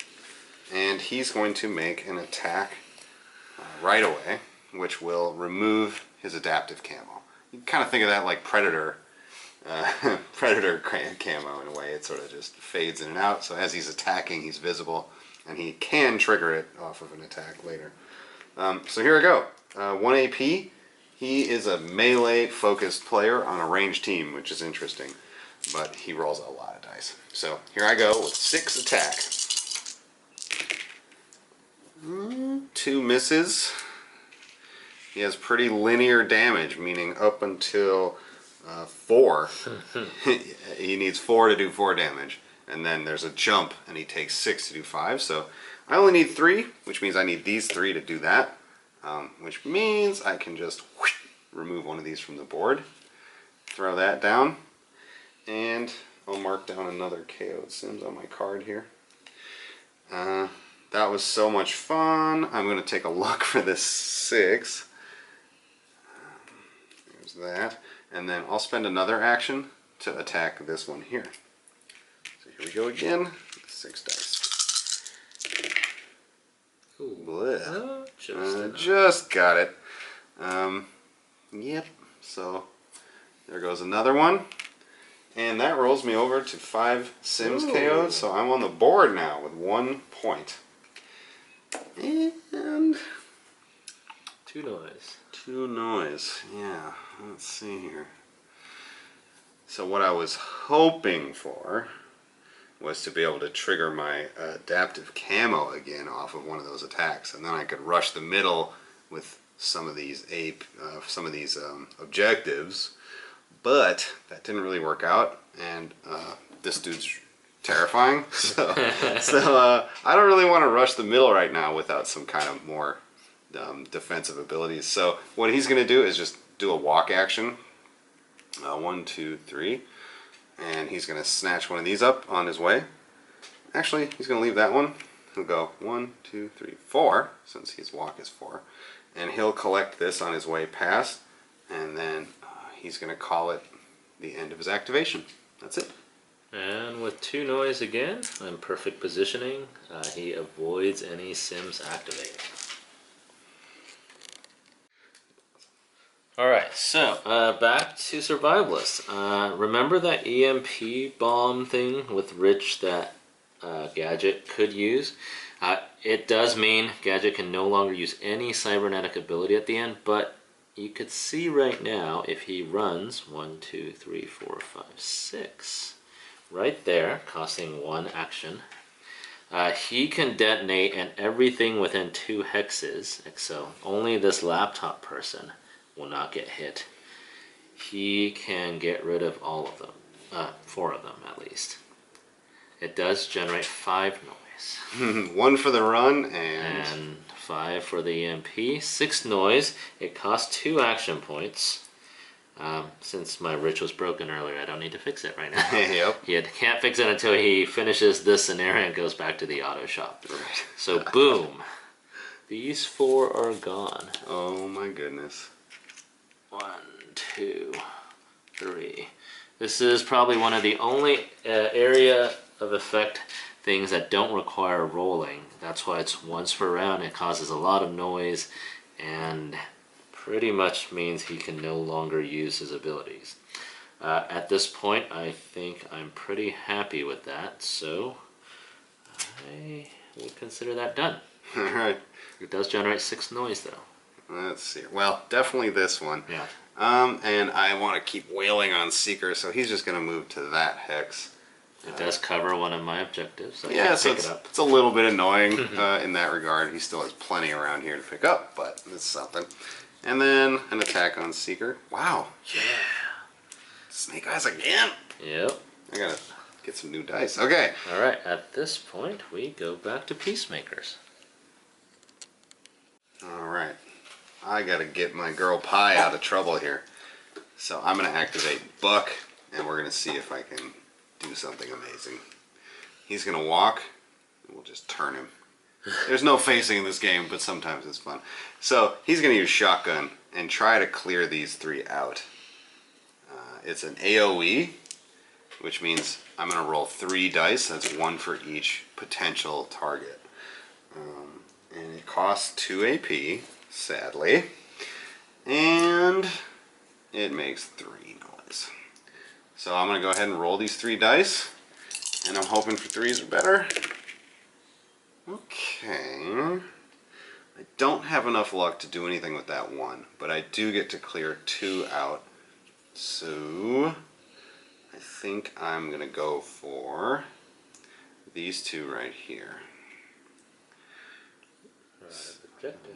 and he's going to make an attack right away, which will remove his adaptive camo. You can kind of think of that like Predator Predator camo in a way. It sort of just fades in and out, so as he's attacking, he's visible, and he can trigger it off of an attack later. So here I go. 1 AP. He is a melee-focused player on a ranged team, which is interesting, but he rolls a lot of dice. So here I go with 6 attack. 2 misses. He has pretty linear damage, meaning up until 4. He needs 4 to do 4 damage, and then there's a jump, and he takes 6 to do 5. So I only need 3, which means I need these 3 to do that. Which means I can just remove one of these from the board, throw that down, and I'll mark down another KO'd Sims on my card here. That was so much fun. I'm going to take a look for this 6. There's that. And then I'll spend another action to attack this one here. So here we go again. 6 dice. Oh, just got it. Yep, so there goes another one. And that rolls me over to 5 Sims KO'd, so I'm on the board now with 1 point. And 2 noise. 2 noise, yeah. Let's see here. So what I was hoping for was to be able to trigger my adaptive camo again off of one of those attacks, and then I could rush the middle with some of these objectives. But that didn't really work out, and this dude's terrifying. So I don't really want to rush the middle right now without some kind of more defensive abilities. So what he's going to do is just do a walk action. 1, 2, 3. And he's going to snatch one of these up on his way. Actually, he's going to leave that one. He'll go 1, 2, 3, 4, since his walk is 4. And he'll collect this on his way past, and then he's going to call it the end of his activation. That's it. And with 2 noise again, in perfect positioning, he avoids any Sims activating. Alright, so back to Survivalists. Remember that EMP bomb thing with Rich that Gadget could use? It does mean Gadget can no longer use any cybernetic ability at the end, but you could see right now if he runs 1, 2, 3, 4, 5, 6, right there, costing 1 action. He can detonate and everything within 2 hexes, so only this laptop person will not get hit. He can get rid of all of them, 4 of them at least. It does generate 5 noise. 1 for the run and 5 for the EMP. 6 noise. It costs 2 action points. Since my Rich was broken earlier, I don't need to fix it right now. Yep. He can't fix it until he finishes this scenario and goes back to the auto shop. Right. So boom. These 4 are gone. Oh my goodness. 1, 2, 3. This is probably one of the only area of effect things that don't require rolling. That's why it's once per round. It causes a lot of noise and pretty much means he can no longer use his abilities. At this point, I think I'm pretty happy with that, so I would consider that done. Alright. It does generate 6 noise though. Let's see. Well, definitely this one. Yeah. And I want to keep wailing on Seeker, so he's just going to move to that hex. It does cover one of my objectives. So Yeah, so pick it up. it's a little bit annoying in that regard. He still has plenty around here to pick up, but it's something. And then an attack on Seeker. Wow. Yeah. Snake Eyes again. Yep. I gotta get some new dice. Okay. All right. At this point, we go back to Peacemakers. All right. I gotta get my girl Pie out of trouble here. So I'm gonna activate Buck, and we're gonna see if I can do something amazing. He's gonna walk, and we'll just turn him. There's no facing in this game, but sometimes it's fun. So he's gonna use Shotgun and try to clear these three out. It's an AoE, which means I'm gonna roll 3 dice. That's 1 for each potential target. And it costs 2 AP, sadly. And it makes 3 noise. So I'm going to go ahead and roll these 3 dice. And I'm hoping for 3s or better. Okay. I don't have enough luck to do anything with that 1. But I do get to clear 2 out. So I think I'm going to go for these 2 right here.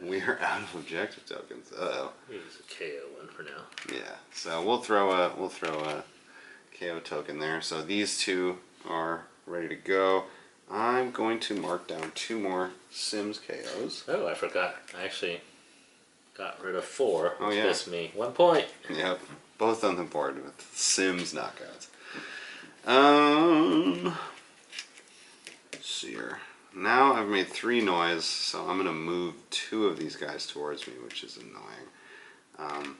We're out of objective tokens. Uh-oh. Use a KO one for now. Yeah. So we'll throw a KO token there. So these 2 are ready to go. I'm going to mark down 2 more Sims KOs. Oh, I forgot. I actually got rid of 4. Oh, which yeah. gives me 1 point. Yep. Both on the board with Sims knockouts. Let's see here. Now I've made 3 noise, so I'm going to move 2 of these guys towards me, which is annoying.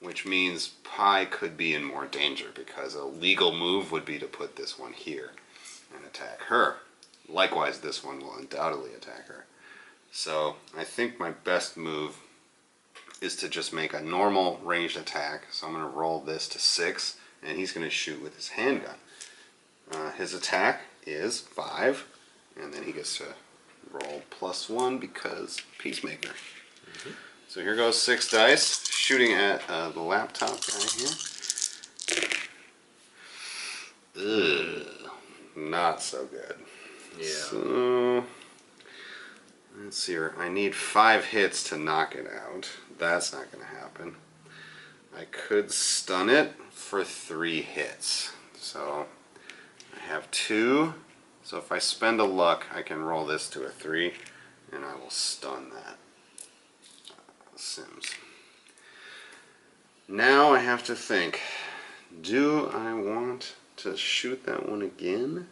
Which means Pi could be in more danger, because a legal move would be to put this one here and attack her. Likewise, this one will undoubtedly attack her. So I think my best move is to just make a normal ranged attack. So I'm going to roll this to 6, and he's going to shoot with his handgun. His attack is 5. And then he gets to roll +1 because Peacemaker. So here goes 6 dice, shooting at the laptop guy here. Ugh, not so good. Yeah. So, let's see here. I need 5 hits to knock it out. That's not going to happen. I could stun it for 3 hits. So, I have 2. So if I spend a luck, I can roll this to a 3, and I will stun that Sims. Now I have to think, do I want to shoot that one again?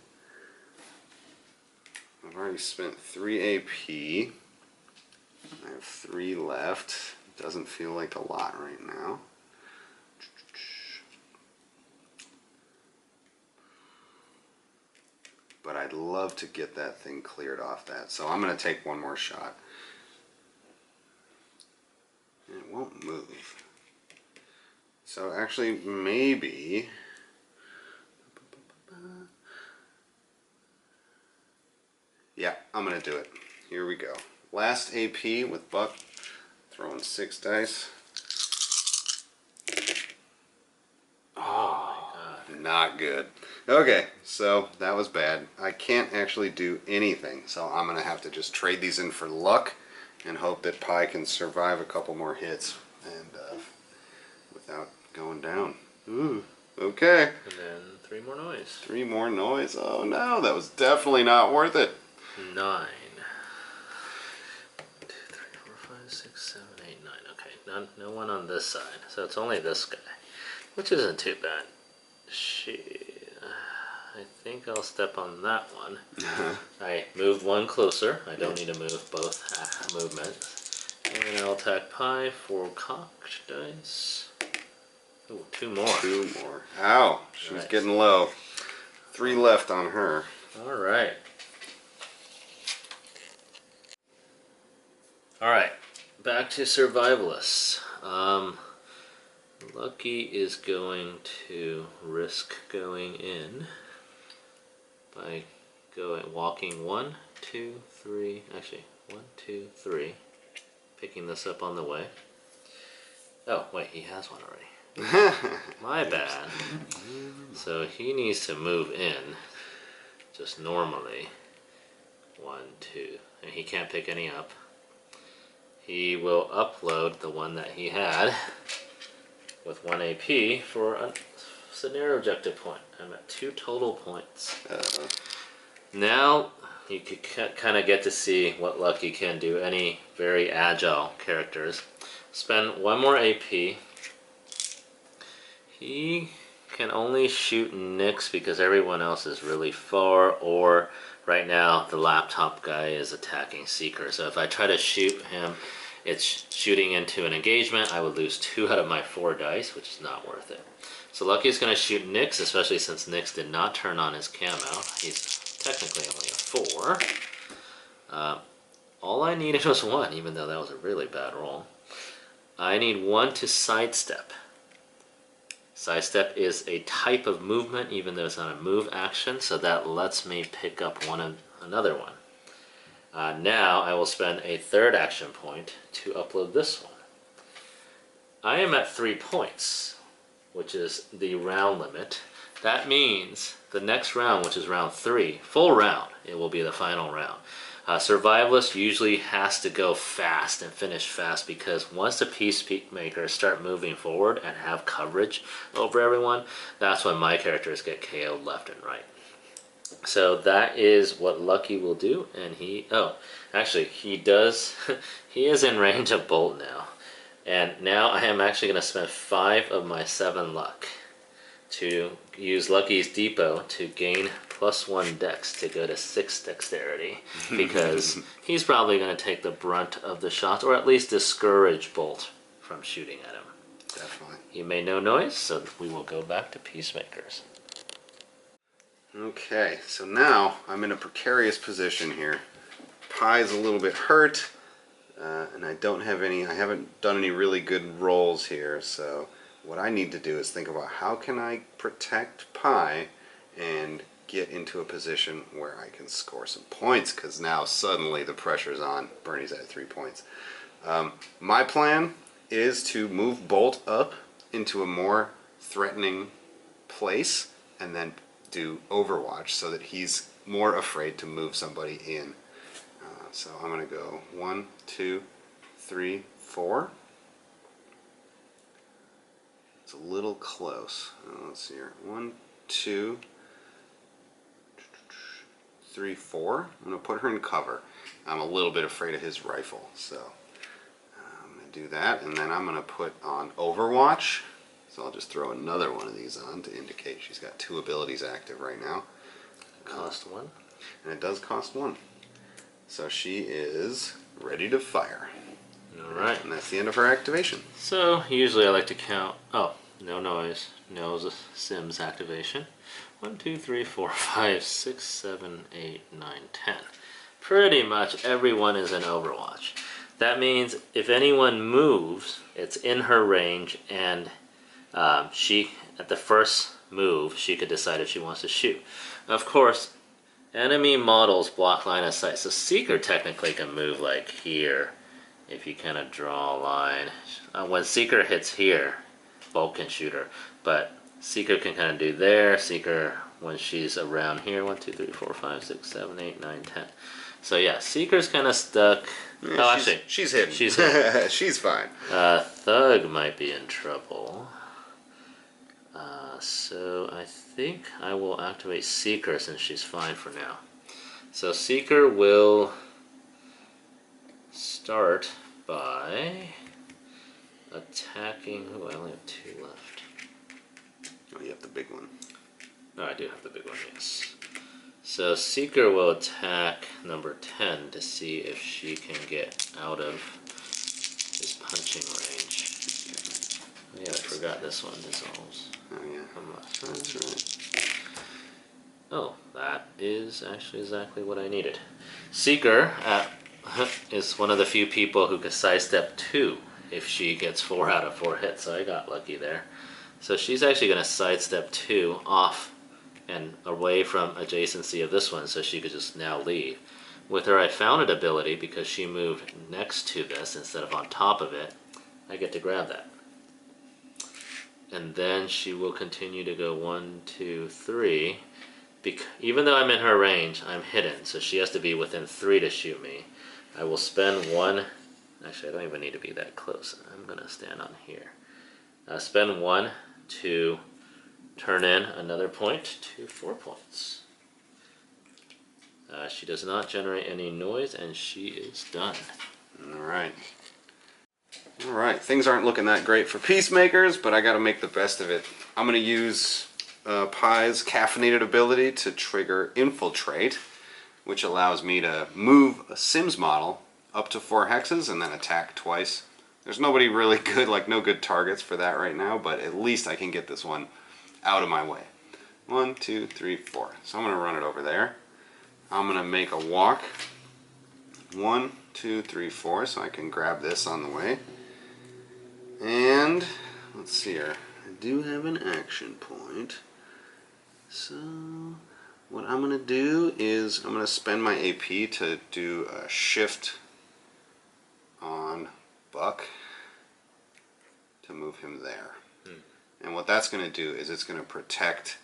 I've already spent 3 AP. I have 3 left. Doesn't feel like a lot right now. But I'd love to get that thing cleared off that. So I'm going to take 1 more shot. And it won't move. So actually, maybe... Yeah, I'm going to do it. Here we go. Last AP with Buck. Throwing 6 dice. Oh, my God. Not good. Okay, so that was bad. I can't actually do anything, so I'm going to have to just trade these in for luck and hope that Pi can survive a couple more hits and without going down. Ooh, okay. And then 3 more noise. 3 more noise. Oh no, that was definitely not worth it. 9. 1, 2, 3, 4, 5, 6, 7, 8, 9. Okay, no one on this side, so it's only this guy, which isn't too bad. I think I'll step on that one. I moved 1 closer. I don't need to move both movements. And I'll attack Pi for cocked dice. Ooh, 2 more. 2 more. Ow, she's getting low. 3 left on her. Alright. Alright, back to Survivalists. Lucky is going to risk going in by walking 1, 2, 3, actually 1, 2, 3 picking this up on the way. Oh, wait, he has one already. My bad. So he needs to move in just normally. 1, 2. And he can't pick any up. He will upload the one that he had with 1 AP for a scenario objective point. I'm at 2 total points. Now you could kind of get to see what Lucky can do. Any very agile characters. Spend 1 more AP. He can only shoot Nyx because everyone else is really far, or right now the laptop guy is attacking Seeker. So if I try to shoot him, it's shooting into an engagement. I would lose 2 out of my 4 dice, which is not worth it. So Lucky is going to shoot Nyx, especially since Nyx did not turn on his camo. He's technically only a 4. All I needed was 1, even though that was a really bad roll. I need 1 to sidestep. Sidestep is a type of movement, even though it's not a move action, so that lets me pick up another one. Now I will spend a 3rd action point to upload this one. I am at 3 points, which is the round limit. That means the next round, which is round 3, full round, it will be the final round. Survivalist usually has to go fast and finish fast because once the Peacemakers start moving forward and have coverage over everyone, that's when my characters get KO'd left and right. So that is what Lucky will do, and he does, he is in range of Bolt now. And now I am actually going to spend 5 of my 7 luck to use Lucky's Depot to gain +1 dex to go to 6 dexterity, because he's probably going to take the brunt of the shots, or at least discourage Bolt from shooting at him. Definitely. He made no noise, so we will go back to Peacemakers. Okay, so now I'm in a precarious position here. Pie's a little bit hurt, and I haven't done any really good rolls here, so what I need to do is think about how can I protect Pie and get into a position where I can score some points, because now suddenly the pressure's on. Bernie's at 3 points. My plan is to move Bolt up into a more threatening place and then do Overwatch so that he's more afraid to move somebody in. So I'm going to go 1, 2, 3, 4. It's a little close. Let's see here. 1, 2, 3, 4. I'm going to put her in cover. I'm a little bit afraid of his rifle, so I'm going to do that, and then I'm going to put on Overwatch. So I'll just throw another one of these on to indicate she's got 2 abilities active right now. Cost 1. And it does cost 1. So she is ready to fire. Alright. And that's the end of her activation. So usually I like to count. Oh, no noise. No Sims activation. 1, 2, 3, 4, 5, 6, 7, 8, 9, 10. Pretty much everyone is in Overwatch. That means if anyone moves, it's in her range, and she, at the first move, she could decide if she wants to shoot. Of course, enemy models block line of sight, so Seeker technically can move like here if you kind of draw a line. When Seeker hits here, Bolt can shoot her, but Seeker can kind of do there. Seeker, when she's around here, 1, 2, 3, 4, 5, 6, 7, 8, 9, 10. So yeah, Seeker's kind of stuck. Yeah, she's hidden. She's hidden. She's fine. Thug might be in trouble. So I think I will activate Seeker since she's fine for now. So Seeker will start by attacking. Oh, I only have 2 left. Oh, you have the big one. No, I do have the big one, yes. So Seeker will attack number 10 to see if she can get out of his punching range. Oh, yeah, I forgot this one dissolves. Oh yeah, that's right. Oh, that is actually exactly what I needed. Seeker is one of the few people who can sidestep 2 if she gets 4 out of 4 hits, so I got lucky there. So she's actually going to sidestep 2 off and away from adjacency of this one, so she could just now leave. with her I Found It ability, because she moved next to this instead of on top of it, I get to grab that. And then she will continue to go 1, 2, 3. Even though I'm in her range, I'm hidden, so she has to be within 3 to shoot me. I will spend 1. Actually, I don't even need to be that close. I'm going to stand on here. Spend 1 to turn in another point to 4 points. She does not generate any noise, and she is done. Alright. Alright, things aren't looking that great for Peacemakers, but I gotta make the best of it. I'm gonna use Pi's caffeinated ability to trigger Infiltrate, which allows me to move a Sims model up to 4 hexes and then attack twice. There's nobody really good, like no good targets for that right now, but at least I can get this one out of my way. 1, 2, 3, 4. So I'm gonna run it over there. I'm gonna make a walk. 1, 2, 3, 4, so I can grab this on the way. And let's see here. I do have an action point. So what I'm gonna do is I'm gonna spend my AP to do a shift on Buck to move him there. And what that's gonna do is it's gonna protect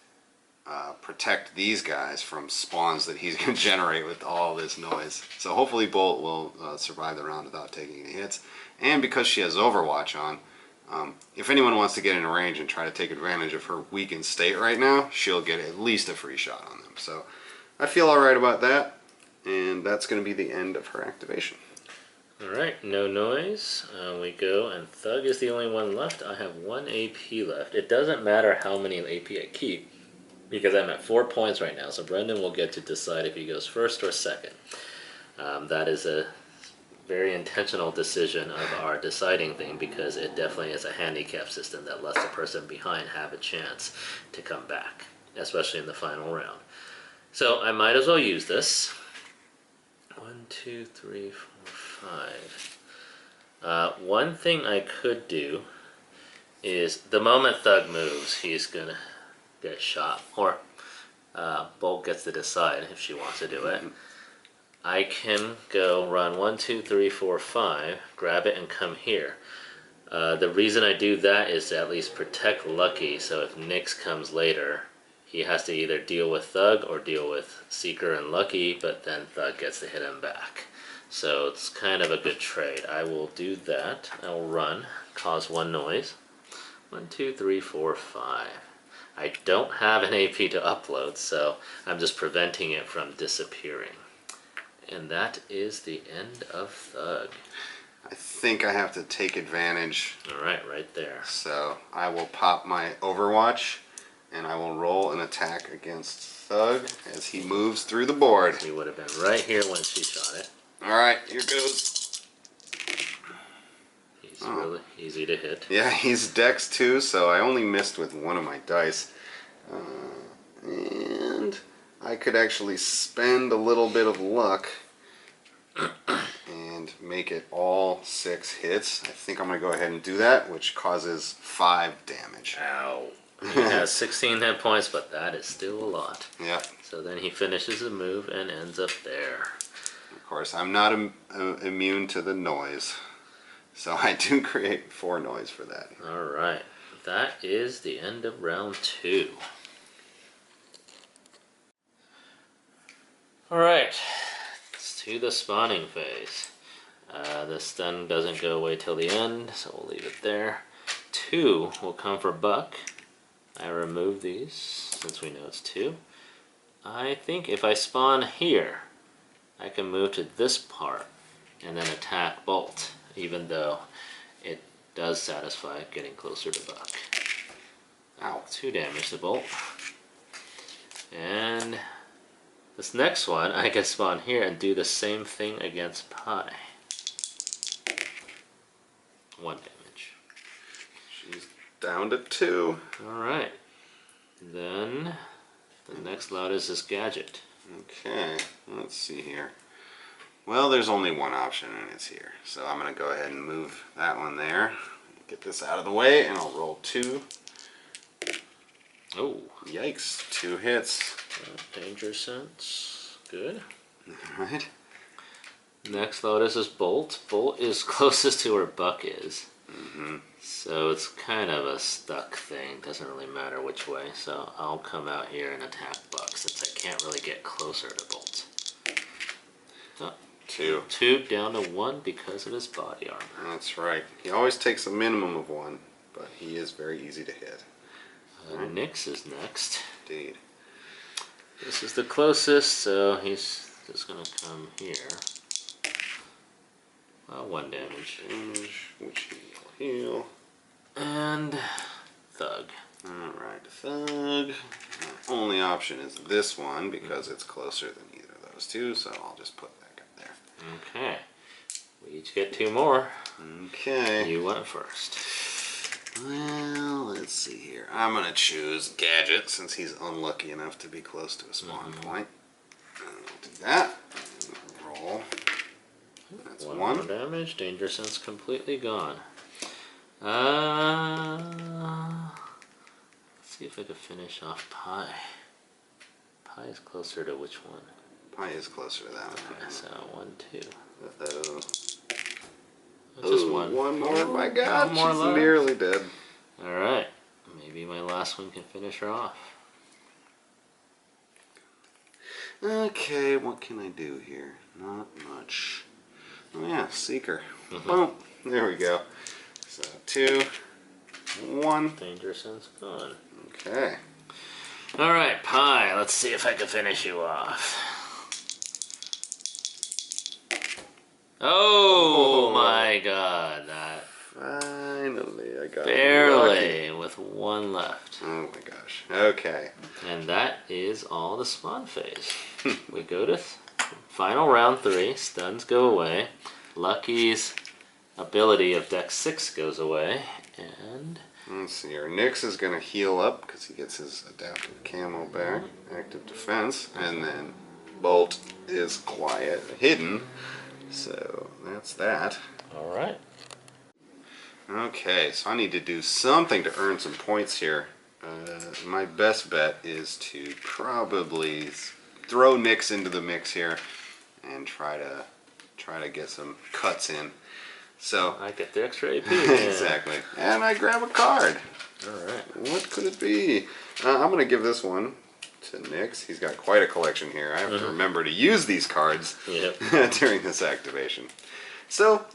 these guys from spawns that he's going to generate with all this noise. So hopefully Bolt will survive the round without taking any hits. And because she has Overwatch on, if anyone wants to get in range and try to take advantage of her weakened state right now, she'll get at least a free shot on them. So I feel alright about that, and that's going to be the end of her activation. Alright, no noise. We go, and Thug is the only one left. I have 1 AP left. It doesn't matter how many AP I keep, because I'm at 4 points right now, so Brendan will get to decide if he goes first or second. That is a very intentional decision of our deciding thing, because it definitely is a handicap system that lets the person behind have a chance to come back, especially in the final round. So I might as well use this. 1, 2, 3, 4, 5. One thing I could do is the moment Thug moves, he's gonna get shot, or Bolt gets to decide if she wants to do it. I can go run 1, 2, 3, 4, 5, grab it and come here. The reason I do that is to at least protect Lucky, so if Nyx comes later, he has to either deal with Thug or deal with Seeker and Lucky, but then Thug gets to hit him back. So it's kind of a good trade. I will do that. I will run, cause 1 noise. 1, 2, 3, 4, 5. I don't have an AP to upload, so I'm just preventing it from disappearing. And that is the end of Thug. I think I have to take advantage. Alright, right there. So I will pop my Overwatch, and I will roll an attack against Thug as he moves through the board. He would have been right here when she shot it. Alright, here goes. He's really easy to hit. Yeah, he's Dex too, so I only missed with 1 of my dice. And I could actually spend a little bit of luck and make it all 6 hits. I think I'm going to go ahead and do that, which causes 5 damage. Ow. He has 16 hit points, but that is still a lot. Yeah. So then he finishes a move and ends up there. Of course, I'm not immune to the noise, so I do create 4 noise for that. Alright. That is the end of round 2. Alright, it's to the spawning phase. The stun doesn't go away till the end, so we'll leave it there. 2 will come for Buck. I remove these, since we know it's 2. I think if I spawn here, I can move to this part, and then attack Bolt, even though it does satisfy getting closer to Buck. Ow, 2 damage to Bolt. And this next one, I can spawn here and do the same thing against Pi. 1 damage. She's down to 2. Alright. Then, the next loudest is Gadget. Okay, let's see here. Well, there's only one option, and it's here. So I'm going to go ahead and move that one there. Get this out of the way, and I'll roll 2. Oh. Yikes, 2 hits. Danger sense. Good. Alright. Next Lotus is Bolt. Bolt is closest to where Buck is. So it's kind of a stuck thing. Doesn't really matter which way. So I'll come out here and attack Buck since I can't really get closer to Bolt. So, 2 down to 1 because of his body armor. That's right. He always takes a minimum of 1, but he is very easy to hit. Nyx is next. Indeed. This is the closest, so he's just going to come here. 1 damage. Which he'll heal. And Thug. Alright, Thug. My only option is this one because it's closer than either of those two, so I'll just put that guy there. Okay. We each get 2 more. Okay. You went first. Well, let's see here. I'm going to choose Gadget since he's unlucky enough to be close to a spawn point. And I'll do that. Roll. That's 1. More damage. Danger sense completely gone. Let's see if I can finish off Pie. Pie is closer to which one? Pie is closer to that one. Okay, so 1, 2. Uh-oh. Just 1. One more. My God, One more she's left. nearly dead. Alright. Maybe my last one can finish her off. Okay, what can I do here? Not much. Oh yeah, Seeker. Boom. There we go. So 2, 1. Danger sense gone. Okay. Alright, Pie. Let's see if I can finish you off. Oh my God. That Finally, I got barely with 1 left. Oh my gosh. Okay. And that is all the spawn phase. We go to final round 3. Stuns go away. Lucky's ability of Dex 6 goes away. And let's see here. Nyx is going to heal up because he gets his adaptive camo back. Active defense. And then Bolt is quiet. Hidden. So that's that. alright. Okay, so I need to do something to earn some points here. My best bet is to probably throw Nyx into the mix here and try to get some cuts in. So I get the extra AP. exactly, and I grab a card. Alright. What could it be? I'm gonna give this one to Nyx. He's got quite a collection here. I have to remember to use these cards during this activation. So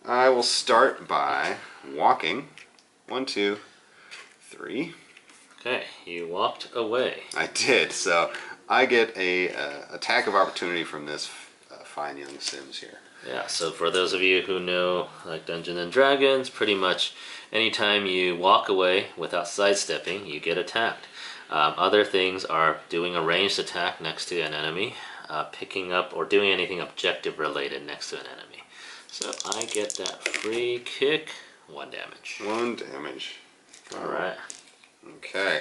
I will start by walking. 1, 2, 3. Okay, you walked away. I did. So I get a attack of opportunity from this fine young Sims here. Yeah, so for those of you who know like Dungeons and Dragons, pretty much anytime you walk away without sidestepping, you get attacked. Other things are doing a ranged attack next to an enemy, picking up or doing anything objective related next to an enemy. So I get that free kick, 1 damage. 1 damage. Alright. Okay.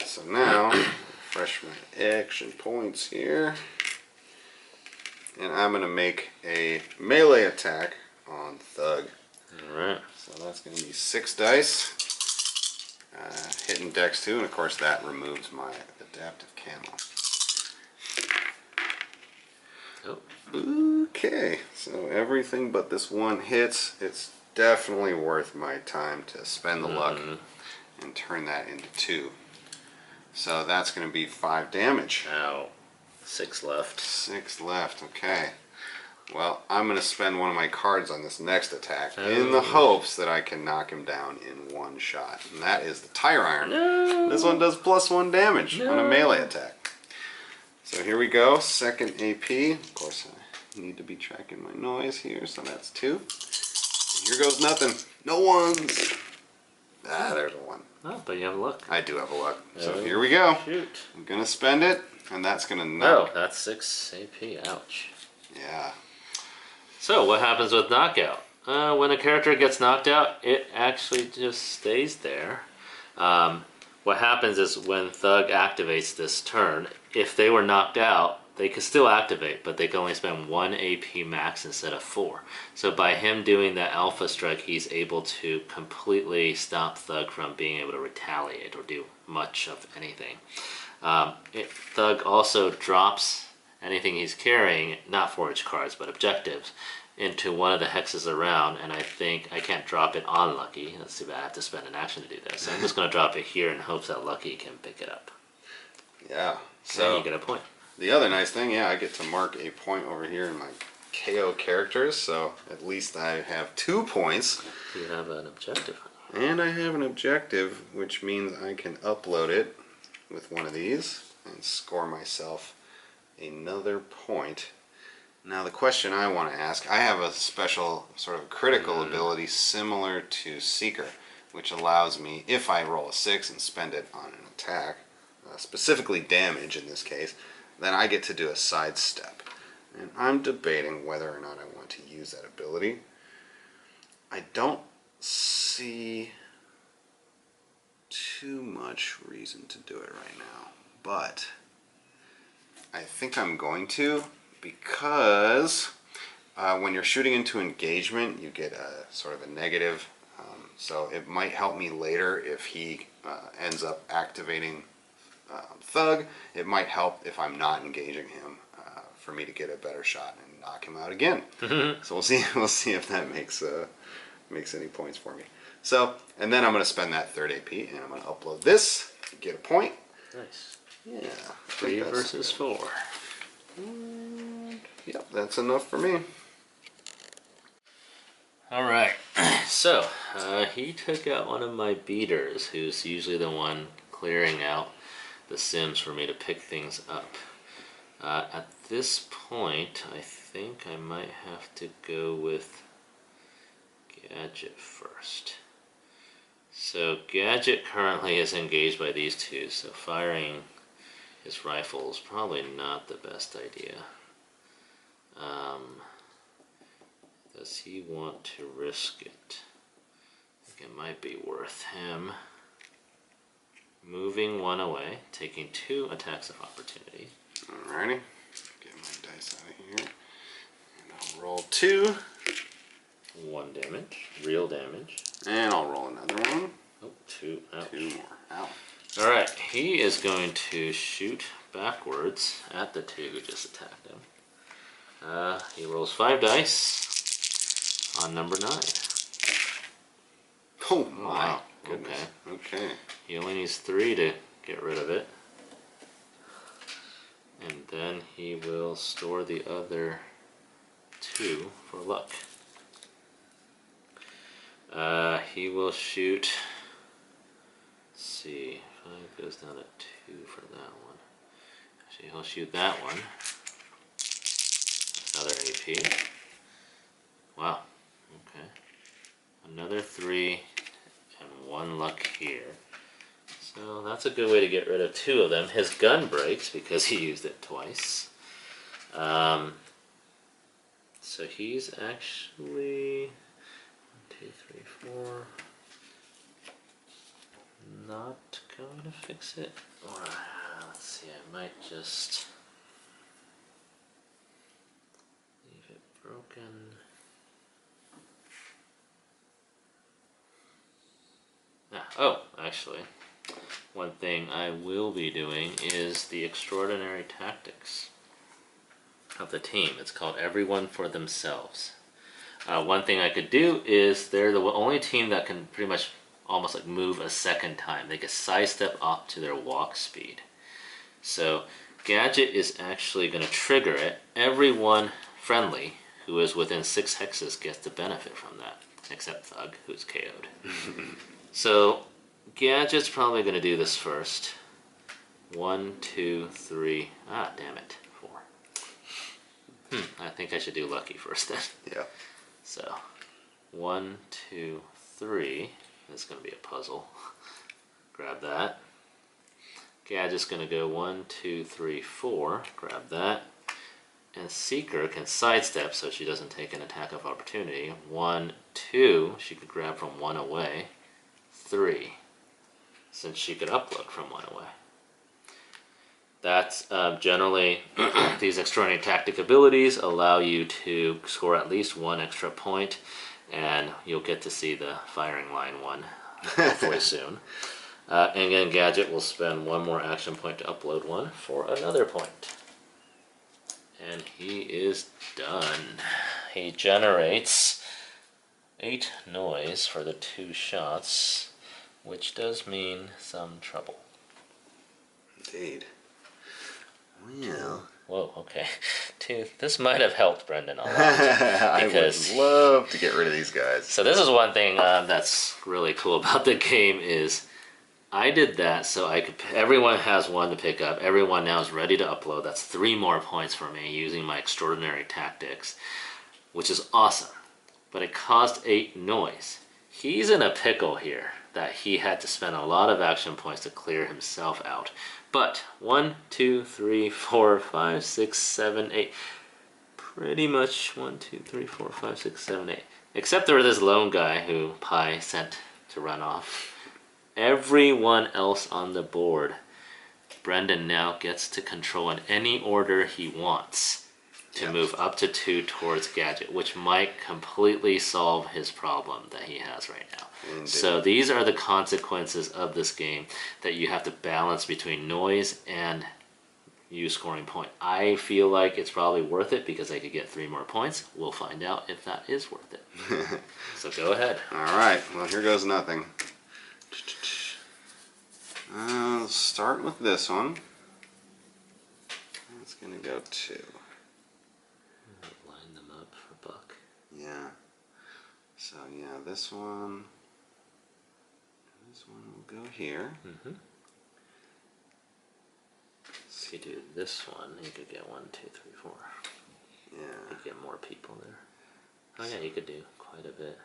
So now, refresh my action points here. And I'm going to make a melee attack on Thug. Alright. So that's going to be 6 dice. Hitting Dex 2, and of course that removes my adaptive camo. Oh. Okay, so everything but this one hits. It's definitely worth my time to spend the luck and turn that into 2. So that's going to be 5 damage. Ow. 6 left. 6 left, okay. Well, I'm going to spend one of my cards on this next attack in the hopes that I can knock him down in 1 shot. And that is the Tire Iron. No. This one does +1 damage on a melee attack. So here we go, 2nd AP. Of course, I need to be tracking my noise here, so that's 2. Here goes nothing. No ones. Ah, there's a 1. Oh, but you have luck. I do have a luck. So here we go. Shoot. I'm going to spend it, and that's going to knock. Oh, that's 6 AP. Ouch. Yeah. So, what happens with knockout? When a character gets knocked out, it actually just stays there. What happens is when Thug activates this turn, if they were knocked out, they could still activate, but they can only spend 1 AP max instead of 4. So by him doing that Alpha Strike, he's able to completely stop Thug from being able to retaliate or do much of anything. Thug also drops anything he's carrying, not forage cards, but objectives, into one of the hexes around, and I think I can't drop it on Lucky. That's too bad. I have to spend an action to do this. So I'm just going to drop it here in hopes that Lucky can pick it up. Yeah. So and you get a point. The other nice thing, yeah, I get to mark a point over here in my KO characters, so at least I have 2 points. You have an objective. And I have an objective, which means I can upload it with one of these and score myself another point. Now the question I want to ask, I have a special sort of critical ability similar to Seeker, which allows me, if I roll a 6 and spend it on an attack, specifically damage in this case, then I get to do a sidestep. And I'm debating whether or not I want to use that ability. I don't see too much reason to do it right now, but I think I'm going to, because when you're shooting into engagement, you get a sort of a negative, so it might help me later if he ends up activating Thug. It might help if I'm not engaging him for me to get a better shot and knock him out again. So we'll see. We'll see if that makes any points for me. So, and then I'm going to spend that 3rd AP, and I'm going to upload this, get a point. Nice. Yeah. 3 versus 4. Yep, that's enough for me. Alright, so he took out one of my beaters, who's usually the one clearing out the Sims for me to pick things up. At this point, I think I might have to go with Gadget first. So Gadget currently is engaged by these two, so firing his rifle is probably not the best idea. Does he want to risk it? I think it might be worth him moving 1 away, taking 2 attacks of opportunity. Alrighty, get my dice out of here, and I'll roll 2. 1 damage, real damage. And I'll roll another one. Oh, 2, ouch. 2 more, ow. Alright, he is going to shoot backwards at the 2 who just attacked him. He rolls 5 dice on number 9. Oh my goodness. Okay. He only needs 3 to get rid of it. And then he will store the other 2 for luck. He will shoot, let's see, 5 goes down to 2 for that one. Actually, he'll shoot that one. Another AP. Wow, okay. Another 3 and 1 luck here. So that's a good way to get rid of 2 of them. His gun breaks because he used it twice. So he's actually 1, 2, 3, 4. Not going to fix it. Or let's see, I might just leave it broken. Oh, actually, one thing I will be doing is the extraordinary tactics of the team. It's called Everyone for Themselves. One thing I could do is they're the only team that can pretty much almost like move a second time. They can sidestep up to their walk speed. So Gadget is actually going to trigger it. Everyone friendly who is within 6 hexes gets the benefit from that, except Thug, who's KO'd. So Gadget's probably going to do this first. 1, 2, 3. Ah, damn it. 4. I think I should do Lucky first then. Yeah. So 1, 2, 3. This is going to be a puzzle. Grab that. Gadget's going to go 1, 2, 3, 4. Grab that. And Seeker can sidestep so she doesn't take an attack of opportunity. 1, 2. She could grab from 1 away. 3. Since she could upload from 1 away. That's generally these extraordinary tactic abilities allow you to score at least 1 extra point, and you'll get to see the firing line one hopefully soon. And again, Gadget will spend 1 more action point to upload 1 for another point. And he is done. He generates 8 noise for the 2 shots, which does mean some trouble. Indeed. Well. Whoa, okay. 2. This might have helped Brendan a lot. I would love to get rid of these guys. So this is one thing that's really cool about the game is I did that so I could. Everyone has one to pick up. Everyone now is ready to upload. That's 3 more points for me using my extraordinary tactics, which is awesome. But it cost 8 noise. He's in a pickle here that he had to spend a lot of action points to clear himself out. But 1, 2, 3, 4, 5, 6, 7, 8. Pretty much 1, 2, 3, 4, 5, 6, 7, 8. Except for this lone guy who Pi sent to run off. Everyone else on the board, Brendan now gets to control in any order he wants to move up to 2 towards Gadget, which might completely solve his problem that he has right now. Indeed. So these are the consequences of this game that you have to balance between noise and you scoring point. I feel like it's probably worth it because I could get 3 more points. We'll find out if that is worth it. So go ahead. Alright, well here goes nothing. Let's start with this one. It's going to go 2. Line them up for Buck. Yeah. So yeah, this one will go here. Mm-hmm. If you do this one, you could get 1, 2, 3, 4. Yeah. You could get more people there. Oh yeah, you could do quite a bit.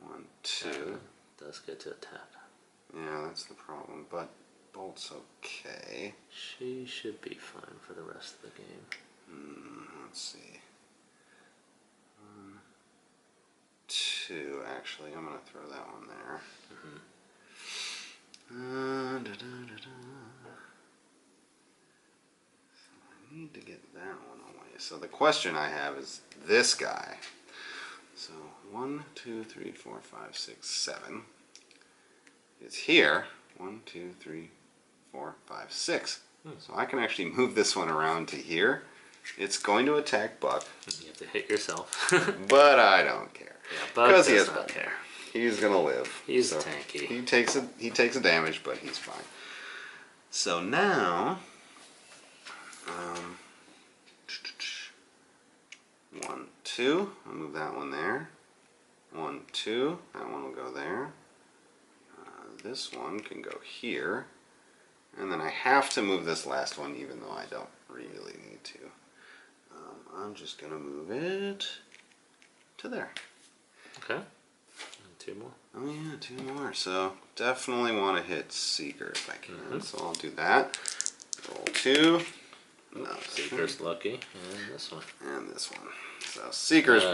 1, 2. Does get to attack. Yeah, that's the problem, but Bolt's okay. She should be fine for the rest of the game. Let's see. 1, 2, actually. I'm going to throw that one there. So I need to get that one away. So the question I have is this guy. So 1, 2, 3, 4, 5, 6, 7. It's here. 1, 2, 3, 4, 5, 6. So I can actually move this one around to here. It's going to attack Buck. You have to hit yourself. But I don't care. Yeah, Buck does not care. He's gonna live. He's tanky. He takes a damage, but he's fine. So now, 1, 2. I'll move that one there. 1, 2. That one will go there. This one can go here. And then I have to move this last one, even though I don't really need to. I'm just gonna move it to there. Okay. And 2 more. Oh yeah, 2 more. So definitely want to hit Seeker if I can. So I'll do that. Roll 2. No, Seeker's lucky. And this one. And this one. So Seeker's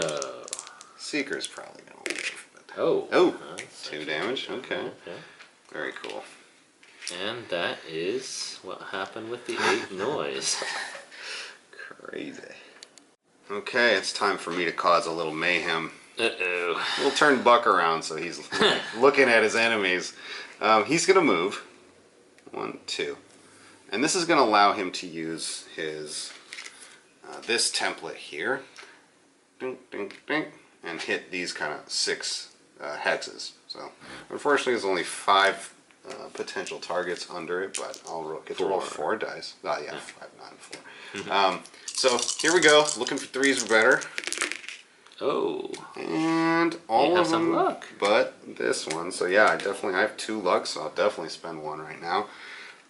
probably gonna live. But... Oh. 2 damage. Okay. Very cool. And that is what happened with the 8 noise. Crazy. Okay, it's time for me to cause a little mayhem. Uh-oh. We'll turn Buck around so he's looking at his enemies. He's going to move. 1, 2. And this is going to allow him to use his this template here. Ding, ding, ding, and hit these kind of 6 hexes. So unfortunately there's only 5 potential targets under it, but I'll get to roll 4 dice. Oh yeah, 5, not 4. So here we go. Looking for 3s or better. Oh. And all of them, some luck. But this one. So yeah, I have 2 luck, so I'll definitely spend 1 right now.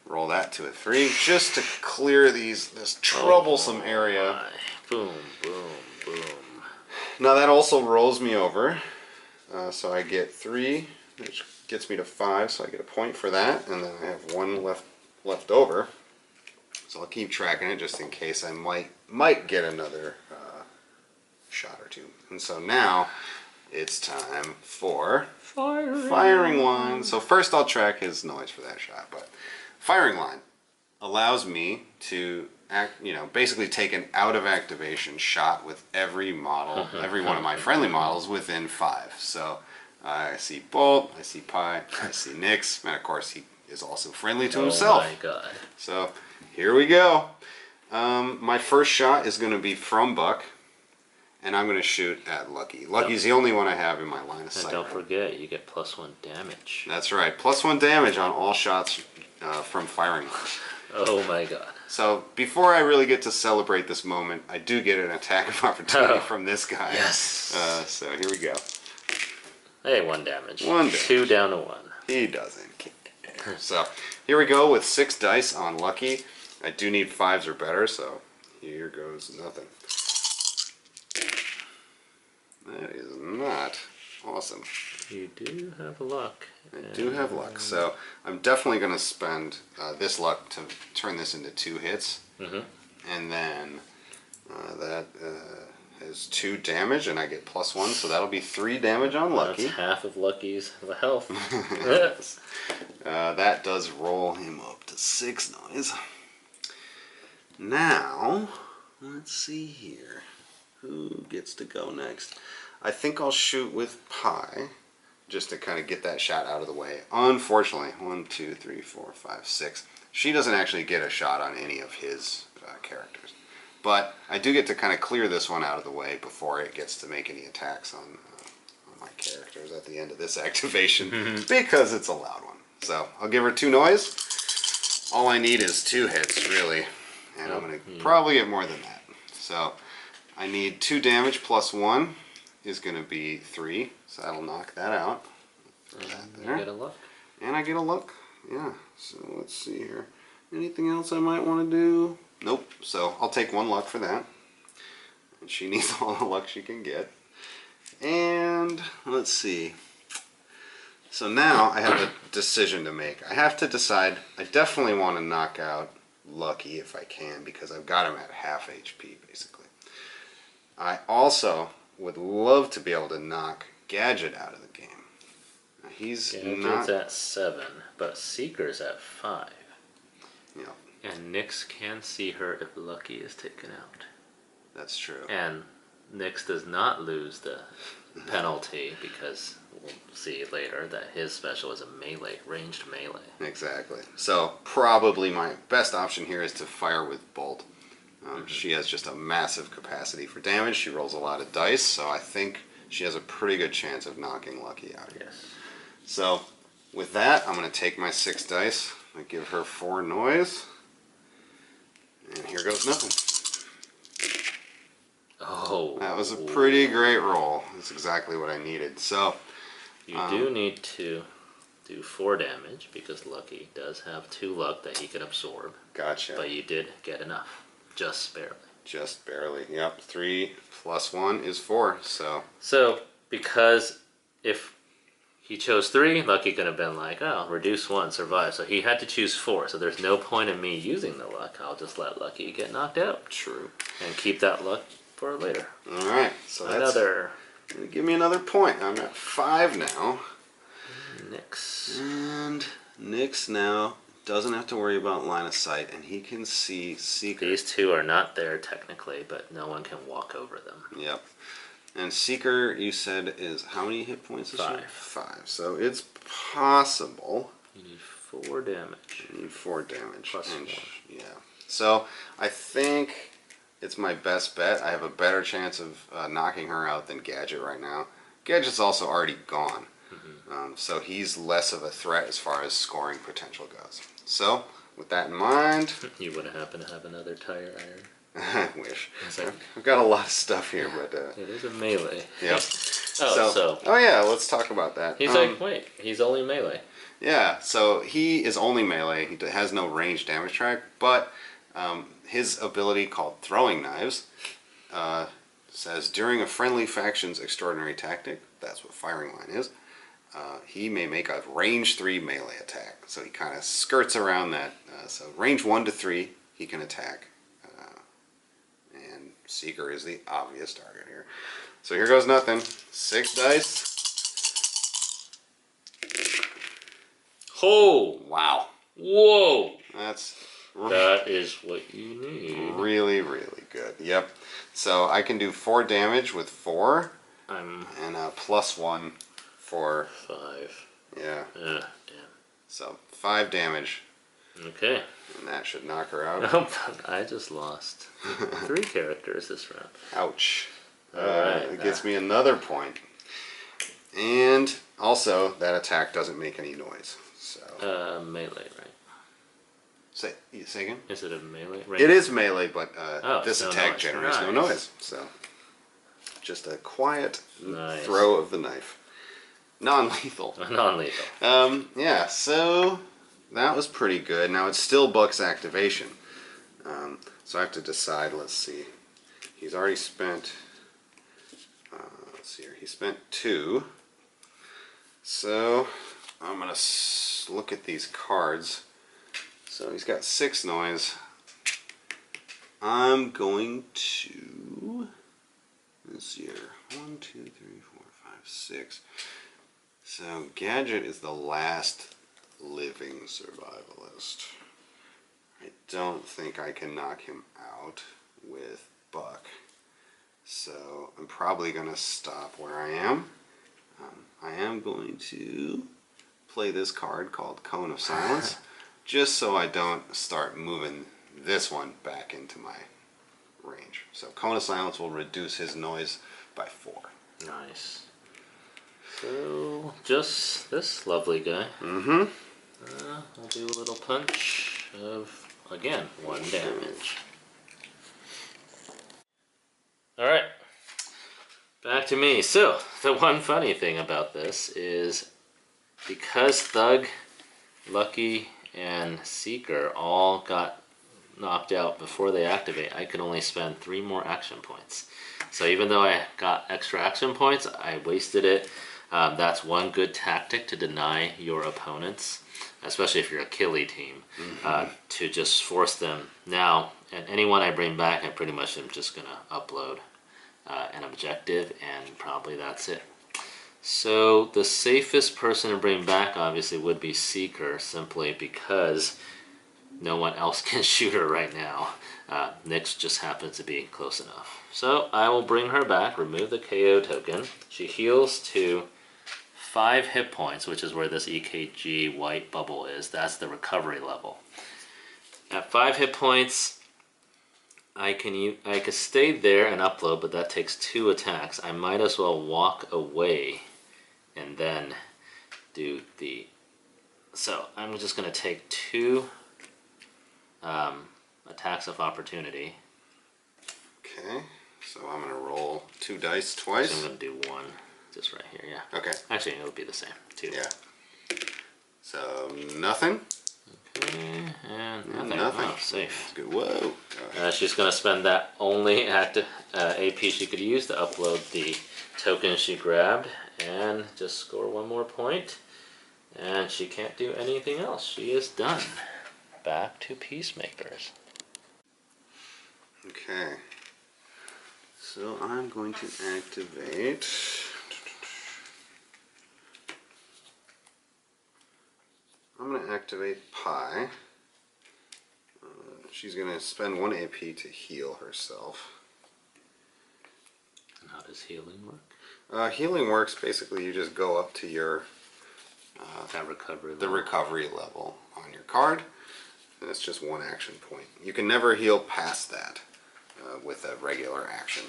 Roll that to a 3, just to clear this troublesome area. My. Boom, boom, boom. Now that also rolls me over, so I get 3, which gets me to 5, so I get a point for that, and then I have 1 left over. So I'll keep tracking it just in case I might get another shot or 2. And so now it's time for firing line. So first I'll track his noise for that shot, but firing line allows me to basically take an out of activation shot with every model, every one of my friendly models within 5. So I see Bolt, I see Pi, I see Nyx, and of course he is also friendly to himself. Oh my god. So here we go. My first shot is going to be from Buck, and I'm going to shoot at Lucky. Lucky's the only one I have in my line of sight. And don't forget, you get +1 damage. That's right, +1 damage on all shots from firing. Oh my god. So before I really get to celebrate this moment, I do get an attack of opportunity from this guy. Yes. So here we go. Hey, 1 damage. 1 damage. 2 down to 1. He doesn't care. So here we go with 6 dice on Lucky. I do need 5s or better, so here goes nothing. That is not awesome. You do have luck. I do have luck, so I'm definitely going to spend this luck to turn this into 2 hits. And then that is 2 damage, and I get +1, so that'll be 3 damage on Lucky. That's half of Lucky's health. That does roll him up to 6 noise. Now, let's see here. Who gets to go next? I think I'll shoot with Pi, just to kind of get that shot out of the way. Unfortunately, 1, 2, 3, 4, 5, 6. She doesn't actually get a shot on any of his characters. But I do get to kind of clear this one out of the way before it gets to make any attacks on my characters at the end of this activation, because it's a loud one. So I'll give her 2 noise. All I need is 2 hits, really. And I'm going to probably get more than that. So I need 2 damage +1 is going to be 3. So that'll knock that out. Throw that there. You get a luck. And I get a luck. Yeah. So let's see here. Anything else I might want to do? Nope. So I'll take 1 luck for that. And she needs all the luck she can get. And let's see. So now I have a decision to make. I have to decide. I definitely want to knock out Lucky if I can, because I've got him at half HP basically. I also would love to be able to knock Gadget out of the game. Now, he's Gadget's at 7, but Seeker's at 5. Yeah. And Nyx can see her if Lucky is taken out. That's true. And Nyx does not lose the penalty, because we'll see later that his special is a melee, ranged melee. Exactly. So probably my best option here is to fire with Bolt. She has just a massive capacity for damage. She rolls a lot of dice, so I think she has a pretty good chance of knocking Lucky out. Yes. So with that, I'm going to take my 6 dice. I give her 4 noise. And here goes nothing. Oh. That was a pretty great roll. That's exactly what I needed. So you do need to do 4 damage, because Lucky does have 2 luck that he can absorb. Gotcha. But you did get enough. Just barely. Just barely. Yep. 3 + 1 is 4. So because if he chose 3, Lucky could have been like, oh, reduce 1, survive. So he had to choose 4. So there's no point in me using the luck. I'll just let Lucky get knocked out. True. And keep that luck for later. All right. So Another. Give me another point. I'm at 5 now. Nyx. And Nyx now doesn't have to worry about line of sight, and he can see Seeker. These 2 are not there technically, but no one can walk over them. Yep. And Seeker, you said, is how many hit points is 5. she? 5. So it's possible. You need 4 damage. You need 4 damage. +1. Yeah. So I think it's my best bet. I have a better chance of knocking her out than Gadget right now. Gadget's also already gone. So he's less of a threat as far as scoring potential goes. So, with that in mind... You would happen to have another tire iron. I wish. I've got a lot of stuff here, but... It is a melee. Yep. Oh yeah, let's talk about that. He's like, wait, he's only melee. Yeah, so he is only melee. He has no range damage track, but his ability called Throwing Knives says, during a friendly faction's extraordinary tactic, that's what Firing Line is, he may make a range 3 melee attack. So he kind of skirts around that. So range 1 to 3, he can attack. And Seeker is the obvious target here. So here goes nothing. 6 dice. Oh! Wow. Whoa! That is what you need. Really, really good. Yep. So I can do 4 damage with 4. And +1 for... 5. Yeah. Damn. So 5 damage Okay. And that should knock her out. Oh, I just lost 3 characters this round. Ouch. Alright. It gets me another point. And also, that attack doesn't make any noise. So Melee, right? Say again? Is it a melee? It is melee, but this no attack noise. generates no noise. So just a quiet throw of the knife. Non-lethal. Non-lethal. Yeah, so that was pretty good. Now it's still Buck's activation. So I have to decide, let's see. He's already spent, let's see here, he spent 2. So I'm going to look at these cards. So he's got 6 noise. I'm going to, let's see here, 1, 2, 3, 4, 5, 6. So Gadget is the last living survivalist. I don't think I can knock him out with Buck. So I'm probably going to stop where I am. I am going to play this card called Cone of Silence, just so I don't start moving this one back into my range. So Cone of Silence will reduce his noise by 4. Nice. So, just this lovely guy. Mm-hmm. I'll do a little punch of, again, 1 damage. Alright. Back to me. So, the one funny thing about this is because Thug, Lucky, and Seeker all got knocked out before they activate, I could only spend 3 more action points. So even though I got extra action points, I wasted it. That's one good tactic to deny your opponents, especially if you're a killy team, to just force them. Now, and anyone I bring back, I pretty much am just going to upload an objective, and probably that's it. So the safest person to bring back, obviously, would be Seeker, simply because no one else can shoot her right now. Nyx just happens to be close enough. So I will bring her back, remove the KO token. She heals to 5 hit points, which is where this EKG white bubble is. That's the recovery level. At 5 hit points, I could stay there and upload, but that takes 2 attacks. I might as well walk away and then do the... So I'm just going to take 2 attacks of opportunity. Okay, so I'm going to roll 2 dice twice. So I'm going to do 1 just right here, yeah. Okay. Actually, it'll be the same, 2. Yeah. So, nothing? Okay, and nothing. Nothing. Oh, safe. Good. Whoa. She's going to spend that only active AP she could use to upload the token she grabbed and just score 1 more point. And she can't do anything else. She is done. Back to Peacemakers. Okay. So I'm going to activate... I'm going to activate Pi. She's going to spend 1 AP to heal herself. And how does healing work? Healing works basically you just go up to your the recovery level on your card, and it's just 1 action point. You can never heal past that with a regular action.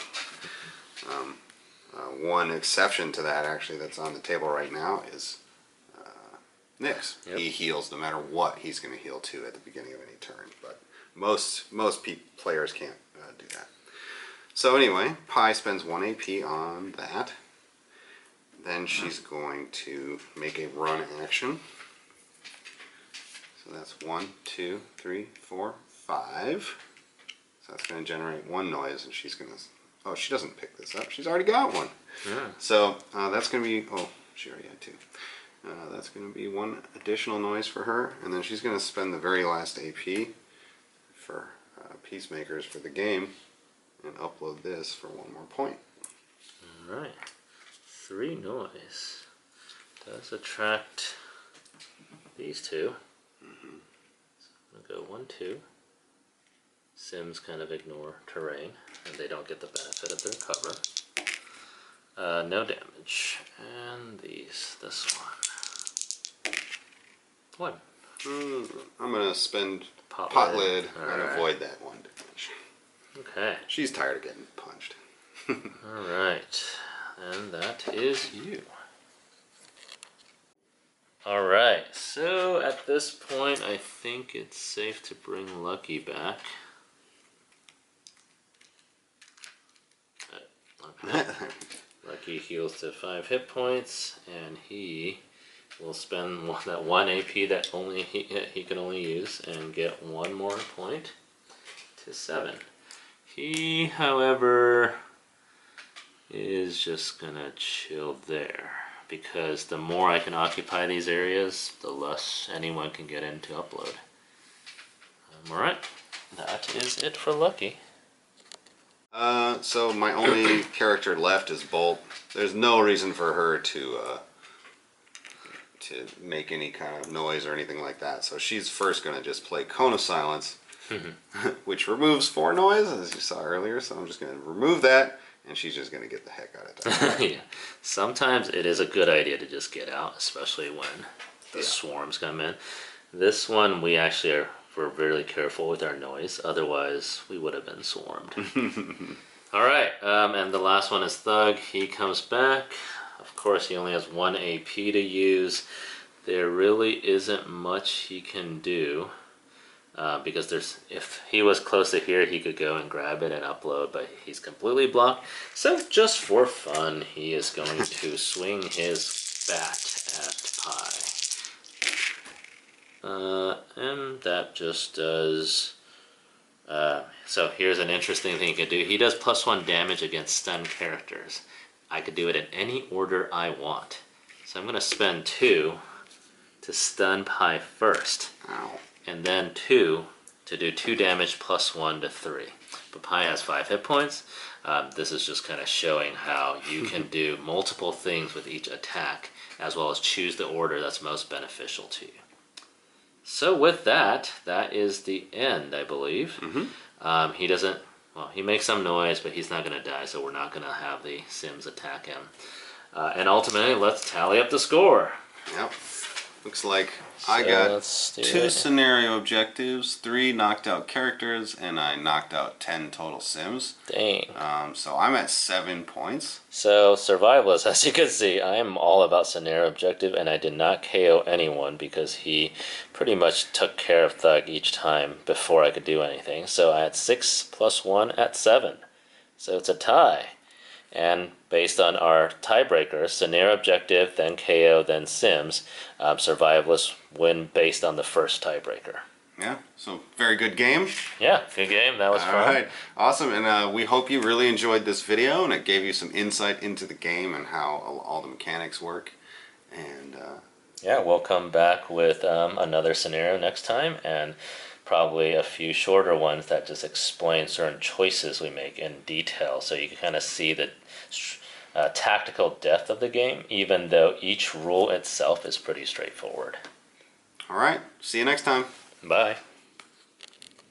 One exception to that, actually, that's on the table right now is Nyx. Yep. He heals no matter what. He's going to heal 2 at the beginning of any turn, but most players can't do that. So anyway, Pi spends 1 AP on that. Then she's going to make a run action. So that's 1, 2, 3, 4, 5. So that's going to generate 1 noise, and she's going to... Oh, she doesn't pick this up. She's already got 1. Yeah. So that's going to be... Oh, she already had 2. That's going to be 1 additional noise for her, and then she's going to spend the very last AP for Peacemakers for the game, and upload this for 1 more point. Alright. 3 noise. Does attract these 2. So I'm going to go 1, 2. Sims kind of ignore terrain, and they don't get the benefit of their cover. No damage. And this one. 1. I'm going to spend Pot pot lid. lid All and right. avoid that one damage. Okay. She's tired of getting punched. Alright. And that is you. Alright, so at this point I think it's safe to bring Lucky back. Okay. Lucky heals to 5 hit points, and he will spend that 1 AP that only he can only use and get 1 more point to 7. He, however, is just gonna chill there, because the more I can occupy these areas, the less anyone can get in to upload. Alright, that is it for Lucky. So my only character left is Bolt. There's no reason for her to make any kind of noise or anything like that. So she's first going to just play Cone of Silence, which removes 4 noise, as you saw earlier. So I'm just going to remove that, and she's just going to get the heck out of that. Yeah. Sometimes it is a good idea to just get out, especially when the swarms come in. This one, we actually we're really careful with our noise, otherwise we would have been swarmed. Alright, and the last one is Thug. He comes back. Of course, he only has 1 AP to use. There really isn't much he can do, because if he was close to here, he could go and grab it and upload, but he's completely blocked. So just for fun, he is going to swing his bat at Pi. And that just does... so here's an interesting thing he could do. He does +1 damage against stunned characters. I could do it in any order I want. So I'm going to spend 2 to stun Pi first. Ow. And then 2 to do 2 damage +1 to 3. But Pi has 5 hit points. This is just kind of showing how you can do multiple things with each attack, as well as choose the order that's most beneficial to you. So with that, that is the end, I believe. He doesn't, well, he makes some noise, but he's not going to die, so we're not going to have the Sims attack him. And ultimately, let's tally up the score. Yep. Looks like I got 2 scenario objectives, 3 knocked out characters, and I knocked out 10 total Sims. Dang. So I'm at 7 points. So, Survivalists, as you can see, I am all about scenario objective, and I did not KO anyone because he pretty much took care of Thug each time before I could do anything. So I had 6 + 1 at 7. So it's a tie. And based on our tiebreaker, scenario objective, then KO, then Sims, Survivalists win based on the first tiebreaker. Yeah, so very good game. Yeah, good game. That was fun. All right, awesome. And we hope you really enjoyed this video and it gave you some insight into the game and how all the mechanics work. And yeah, we'll come back with another scenario next time, and probably a few shorter ones that just explain certain choices we make in detail, so you can kind of see the tactical depth of the game, even though each rule itself is pretty straightforward. all right, see you next time. Bye.